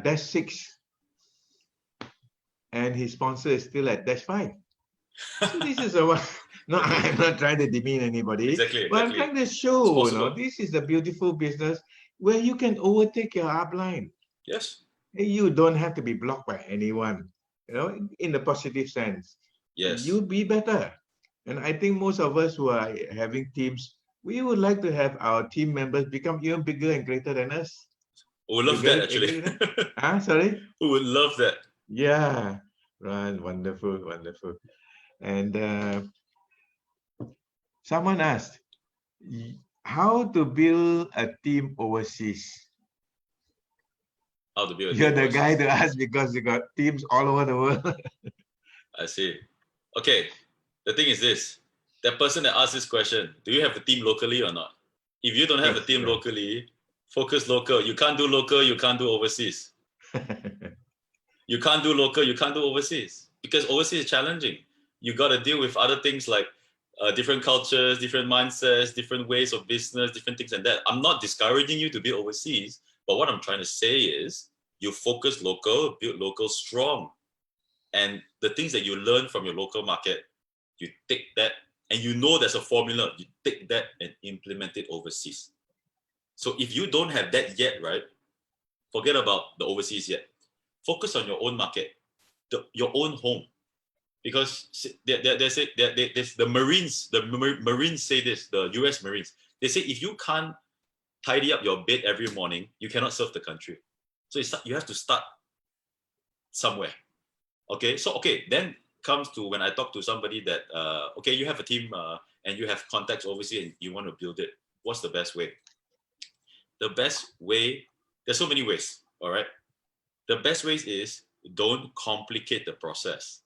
Speaker 2: dash 6 and his sponsor is still at dash 5. So this is a no, I'm not trying to demean anybody,
Speaker 3: Exactly.
Speaker 2: but I'm trying to show,
Speaker 3: possible.
Speaker 2: this is a beautiful business where you can overtake your upline.
Speaker 3: Yes.
Speaker 2: You don't have to be blocked by anyone, in the positive sense.
Speaker 3: Yes.
Speaker 2: You be better. And I think most of us who are having teams, we would like to have our team members become even bigger and greater than us.
Speaker 3: We would love
Speaker 2: You
Speaker 3: that,
Speaker 2: agree
Speaker 3: actually.
Speaker 2: with that? Sorry?
Speaker 3: We would love that.
Speaker 2: Yeah, right. Wonderful, wonderful. And someone asked, how to build a team overseas?
Speaker 3: How to build a
Speaker 2: You're
Speaker 3: team
Speaker 2: the guy
Speaker 3: overseas.
Speaker 2: to ask because you got teams all over the world.
Speaker 3: I see. Okay. The thing is this: that person that asked this question, do you have a team locally or not? If you don't have a
Speaker 2: Yes,
Speaker 3: team
Speaker 2: right.
Speaker 3: locally, focus local. You can't do local. You can't do overseas. You can't do local. You can't do overseas, because overseas is challenging. You got to deal with other things like different cultures, different mindsets, different ways of business, different things like that. I'm not discouraging you to be overseas, but what I'm trying to say is you focus local, build local strong. And the things that you learn from your local market, you take that, and you know there's a formula, you take that and implement it overseas. So if you don't have that yet, right, forget about the overseas yet. Focus on your own market, your own home. Because there's the Marines say this, the US Marines, they say if you can't tidy up your bed every morning, you cannot serve the country. So you have to start somewhere. Okay, so then comes to when I talk to somebody that okay, you have a team and you have contacts overseas and you want to build it. What's the best way? The best way, there's so many ways. All right, the best ways is don't complicate the process.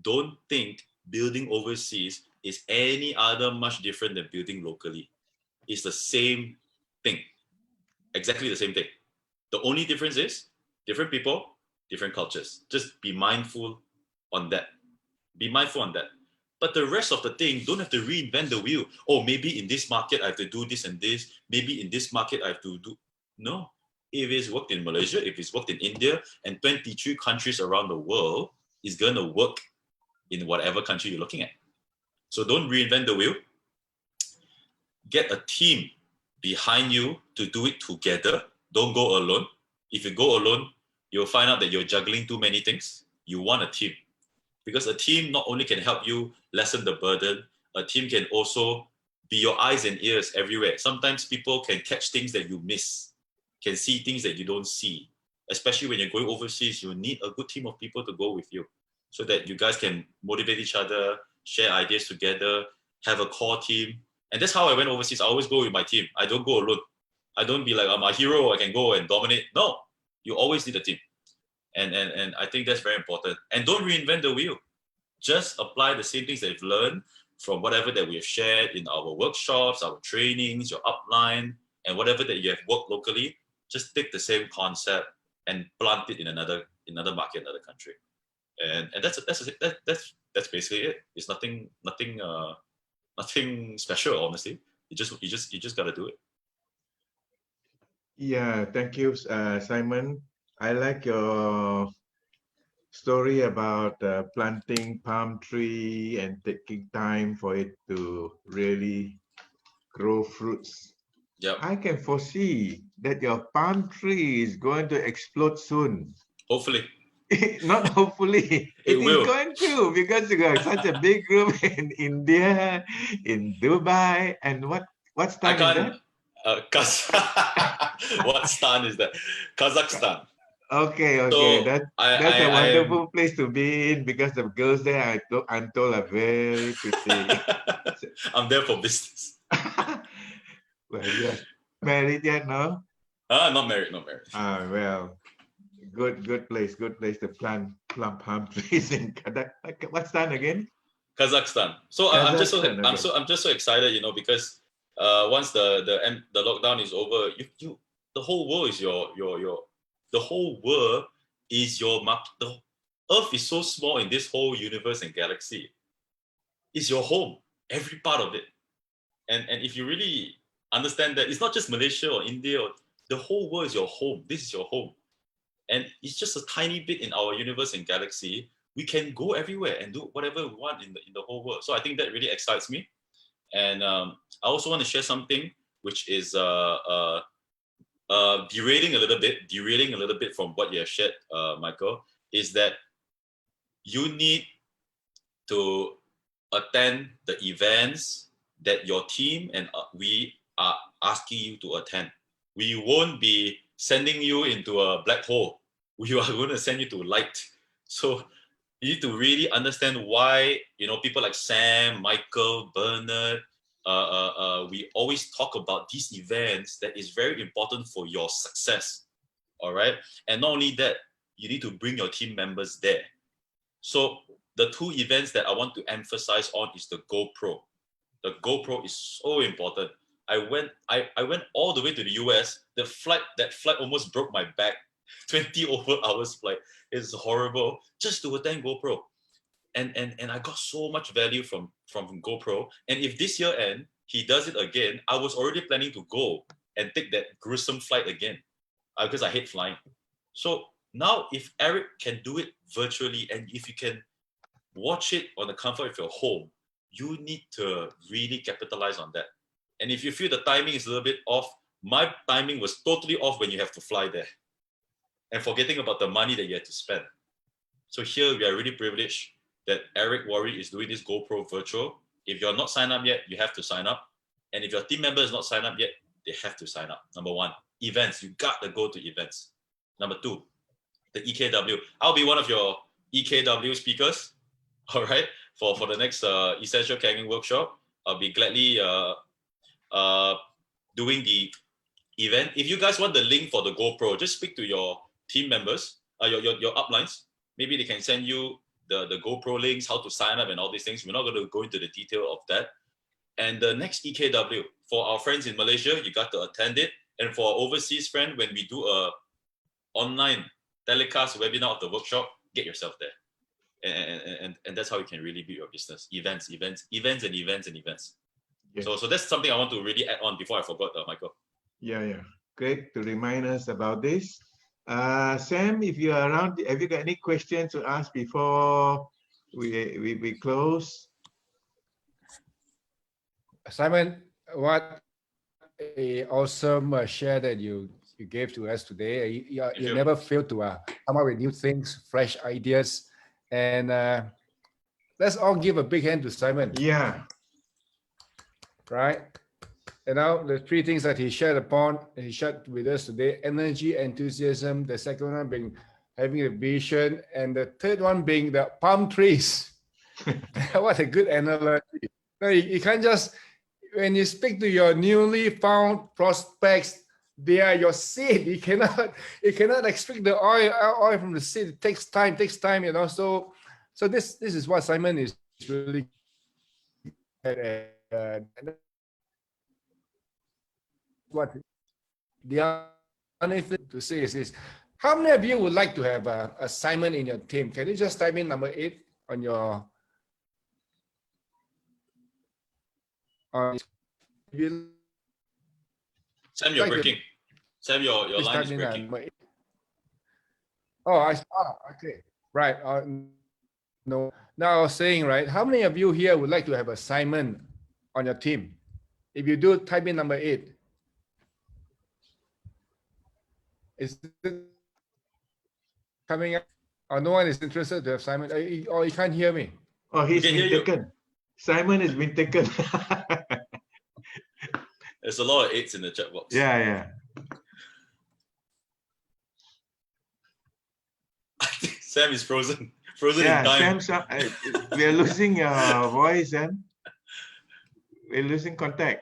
Speaker 3: Don't think building overseas is any other much different than building locally. It's the same thing, exactly the same thing. The only difference is different people, different cultures. Just be mindful on that. Be mindful on that. But the rest of the thing, don't have to reinvent the wheel. Oh, maybe in this market I have to do this and this. Maybe in this market I have to do. No. If it's worked in Malaysia, if it's worked in India, and 23 countries around the world, it's going to work in whatever country you're looking at. So don't reinvent the wheel. Get a team behind you to do it together. Don't go alone. If you go alone, you'll find out that you're juggling too many things. You want a team. Because a team not only can help you lessen the burden, a team can also be your eyes and ears everywhere. Sometimes people can catch things that you miss, can see things that you don't see. Especially when you're going overseas, you need a good team of people to go with you so that you guys can motivate each other, share ideas together, have a core team. And that's how I went overseas. I always go with my team. I don't go alone. I don't be like, I'm a hero, I can go and dominate. No, you always need a team. And I think that's very important. And don't reinvent the wheel. Just apply the same things that you've learned from whatever that we have shared in our workshops, our trainings, your upline, and whatever that you have worked locally. Just take the same concept and plant it in another market, another country. And that's basically it. It's nothing special, honestly. You just gotta do it.
Speaker 2: Yeah, thank you, Simon. I like your story about planting palm tree and taking time for it to really grow fruits.
Speaker 3: Yep.
Speaker 2: I can foresee that your palm tree is going to explode soon.
Speaker 3: Hopefully.
Speaker 2: Not hopefully, it is
Speaker 3: will.
Speaker 2: going to, because you got such a big group in India, in Dubai, and what stan is that?
Speaker 3: What stan is that? Kazakhstan.
Speaker 2: Okay,
Speaker 3: So
Speaker 2: that's a wonderful place to be in because the girls there, I'm told, are very pretty.
Speaker 3: I'm there for business.
Speaker 2: Well, you're married yet, no?
Speaker 3: Not married, not married.
Speaker 2: Well, good place to plant palm trees in what's that again?
Speaker 3: Kazakhstan. So I'm just so
Speaker 2: Kazakhstan, okay.
Speaker 3: I'm just so excited, because once the lockdown is over, you the whole world is your the whole world is your map. The Earth is so small in this whole universe and galaxy. It's your home, every part of it. And if you really understand that, it's not just Malaysia or India, or the whole world is your home. This is your home. And it's just a tiny bit in our universe and galaxy. We can go everywhere and do whatever we want in the whole world. So I think that really excites me. And I also want to share something which is derailing a little bit from what you have shared, Michael, is that you need to attend the events that your team and we are asking you to attend. We won't be sending you into a black hole. We are going to send you to light. So you need to really understand why, people like Sam, Michael, Bernard, we always talk about these events that is very important for your success. All right. And not only that, you need to bring your team members there. So the two events that I want to emphasize on is the GoPro. The GoPro is so important. I went all the way to the US. That flight almost broke my back. 20 over hours flight. It's horrible just to attend GoPro. And I got so much value from GoPro. And if this year end he does it again, I was already planning to go and take that gruesome flight again because I hate flying. So now if Eric can do it virtually and if you can watch it on the comfort of your home, you need to really capitalize on that. And if you feel the timing is a little bit off, my timing was totally off when you have to fly there and forgetting about the money that you had to spend. So here we are really privileged that Eric Worre is doing this GoPro virtual. If you're not signed up yet, you have to sign up. And if your team member is not signed up yet, they have to sign up. Number one, events. You got to go to events. Number two, the EKW. I'll be one of your EKW speakers, all right, for the next Essential Kagging workshop. I'll be gladly doing the event. If you guys want the link for the GoPro, just speak to your team members, your uplines. Maybe they can send you the GoPro links, how to sign up and all these things. We're not going to go into the detail of that. And the next EKW, for our friends in Malaysia, you got to attend it. And for our overseas friend, when we do a online telecast webinar of the workshop, get yourself there. And that's how you can really build your business. Events.
Speaker 2: Yes.
Speaker 3: So that's something I want to really add on before I forgot, Michael.
Speaker 2: Yeah. Great to remind us about this. Sam, if you are around, have you got any questions to ask before we close?
Speaker 1: Simon, what a awesome share that you gave to us today. You never fail to come up with new things, fresh ideas, and let's all give a big hand to Simon.
Speaker 2: Yeah.
Speaker 1: Right. And now the three things that he shared with us today: energy, enthusiasm. The second one being having a vision, and the third one being the palm trees. What a good analogy! You can't just, when you speak to your newly found prospects, they are your seed. You cannot extract the oil from the seed. It takes time. So this is what Simon is really. What the only thing to say is how many of you would like to have a Simon in your team? Can you just type in number 8 on your
Speaker 3: Sam, you're breaking. Sam, your line is breaking.
Speaker 1: Okay. Right. No. Now I was saying, right, how many of you here would like to have a Simon on your team? If you do, type in number 8. Is it coming up? Or no one is interested to have Simon? Or you can't hear me?
Speaker 2: Oh, he's been taken. Simon has been taken.
Speaker 3: There's a lot of 8s in the chat box.
Speaker 2: Yeah.
Speaker 3: I think Sam is frozen in time.
Speaker 2: Sam, we are losing your voice, and we're losing contact.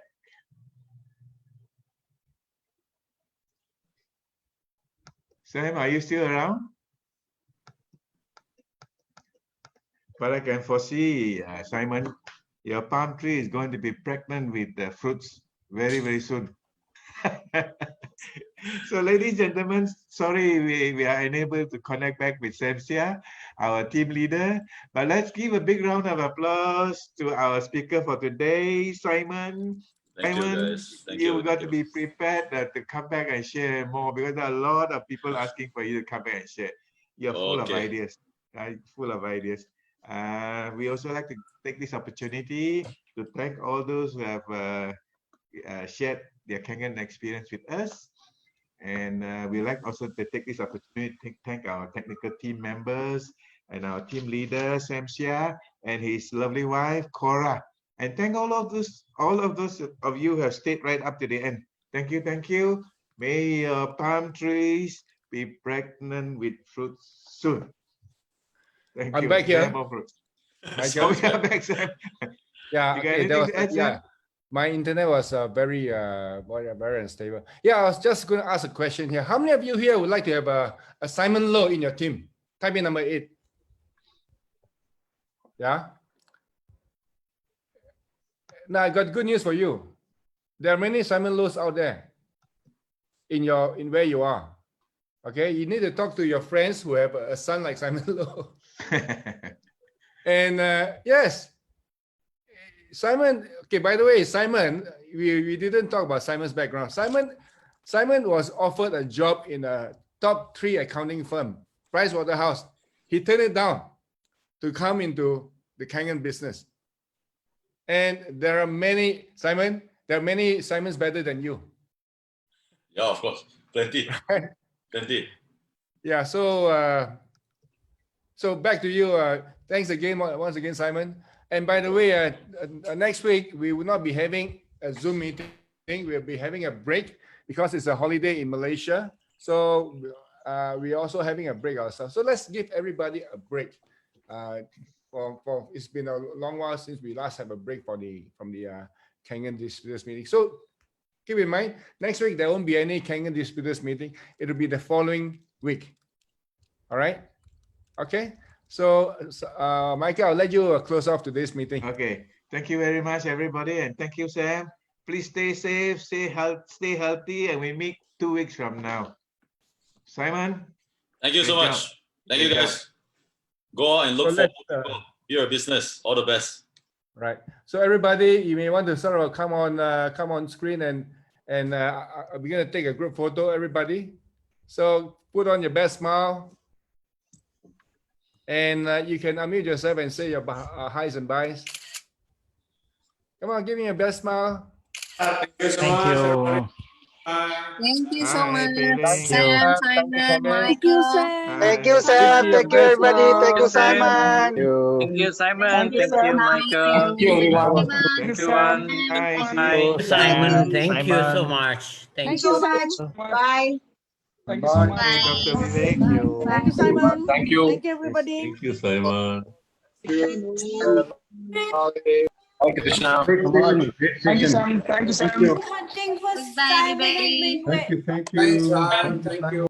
Speaker 2: Sam, are you still around? But I can foresee, Simon, your palm tree is going to be pregnant with the fruits very, very soon. So, ladies and gentlemen, sorry we are unable to connect back with Samsia, our team leader. But let's give a big round of applause to our speaker for today, Simon.
Speaker 3: Thank you,
Speaker 2: Simon,
Speaker 3: guys. Thank
Speaker 2: you
Speaker 3: you.
Speaker 2: got to be prepared to come back and share more because there are a lot of people asking for you to come back and share. You're full of
Speaker 3: Okay.
Speaker 2: ideas, right? Full of ideas. We also like to take this opportunity to thank all those who have shared their Kangen experience with us. And we like also to take this opportunity to thank our technical team members and our team leader, Sam Xia, and his lovely wife, Cora. And thank all of those of you who have stayed right up to the end. Thank you, thank you. May your palm trees be pregnant with fruits soon. Thank
Speaker 1: I'm
Speaker 2: you.
Speaker 1: back here.
Speaker 2: More fruits.
Speaker 1: Michael.
Speaker 2: Oh, yeah, back, Sam.
Speaker 1: Yeah,
Speaker 2: You got
Speaker 1: okay,
Speaker 2: anything to add, Sam?
Speaker 1: yeah. My internet was very unstable. Yeah, I was just going to ask a question here. How many of you here would like to have a Simon Low in your team? Type in number 8. Yeah. Now I got good news for you. There are many Simon Lows out there in where you are. Okay, you need to talk to your friends who have a son like Simon Low. And yes, Simon, okay, by the way, Simon, we didn't talk about Simon's background. Simon was offered a job in a top 3 accounting firm, Pricewaterhouse. He turned it down to come into the Kangen business. And there are many, Simon, there are many Simons better than you.
Speaker 3: Yeah, of course. Plenty. Plenty.
Speaker 1: Yeah, so so back to you. Thanks again, once again, Simon. And by the way, next week, we will not be having a Zoom meeting. We'll be having a break because it's a holiday in Malaysia. So we're also having a break ourselves. So let's give everybody a break. It's been a long while since we last have a break from the Kangen Distributors meeting. So keep in mind, next week, there won't be any Kangen Distributors meeting. It'll be the following week. All right? Okay? So, Michael, I'll let you close off today's meeting.
Speaker 2: Okay. Thank you very much, everybody. And thank you, Sam. Please stay safe, stay healthy, and we meet 2 weeks from now. Simon?
Speaker 3: Thank you so
Speaker 2: Great
Speaker 3: much.
Speaker 2: job.
Speaker 3: Thank you,
Speaker 2: Great
Speaker 3: guys. Go out and look
Speaker 1: So
Speaker 3: for
Speaker 1: let's,
Speaker 3: people. You're a business. All the best.
Speaker 1: Right. So everybody, you may want to sort of come on screen and we're gonna take a group photo, everybody. So put on your best smile, and you can unmute yourself and say your highs and byes. Come on, give me your best smile.
Speaker 4: Thank you so
Speaker 5: Thank
Speaker 4: much.
Speaker 5: you.
Speaker 6: Thank you so
Speaker 2: Hi,
Speaker 6: much,
Speaker 2: Pei-Ling.
Speaker 6: Sam,
Speaker 1: Thank you,
Speaker 6: Simon,
Speaker 1: Simon.
Speaker 7: Thank you,
Speaker 6: Michael.
Speaker 7: Sam.
Speaker 8: Thank you,
Speaker 2: Hi.
Speaker 8: Sam.
Speaker 1: Give me your
Speaker 8: Thank you,
Speaker 1: best
Speaker 8: everybody. Thank you,
Speaker 1: smile.
Speaker 8: Simon.
Speaker 5: Thank you, Simon.
Speaker 6: Thank you,
Speaker 5: Thank you, Michael.
Speaker 6: Thank you, everyone.
Speaker 2: Thank you,
Speaker 5: everyone.
Speaker 2: Hi, see
Speaker 5: Bye.
Speaker 2: you.
Speaker 9: Simon, thank you so
Speaker 5: Simon.
Speaker 9: much.
Speaker 7: Thank you, Sam.
Speaker 6: Bye.
Speaker 1: Thank you so much.
Speaker 2: Okay, Dr. Vivek.
Speaker 5: Thank you.
Speaker 7: Thank you, Simon.
Speaker 4: Thank you.
Speaker 7: Thank you, everybody.
Speaker 4: Thank you, Simon.
Speaker 10: Okay, Krishna.
Speaker 4: Thank you, Sam. Thank you, Sam.
Speaker 7: Hunting for
Speaker 6: Goodbye,
Speaker 7: Simon and
Speaker 6: everybody.
Speaker 7: Mingwei.
Speaker 1: Thank you.
Speaker 10: Thanks, Ram. Thank you.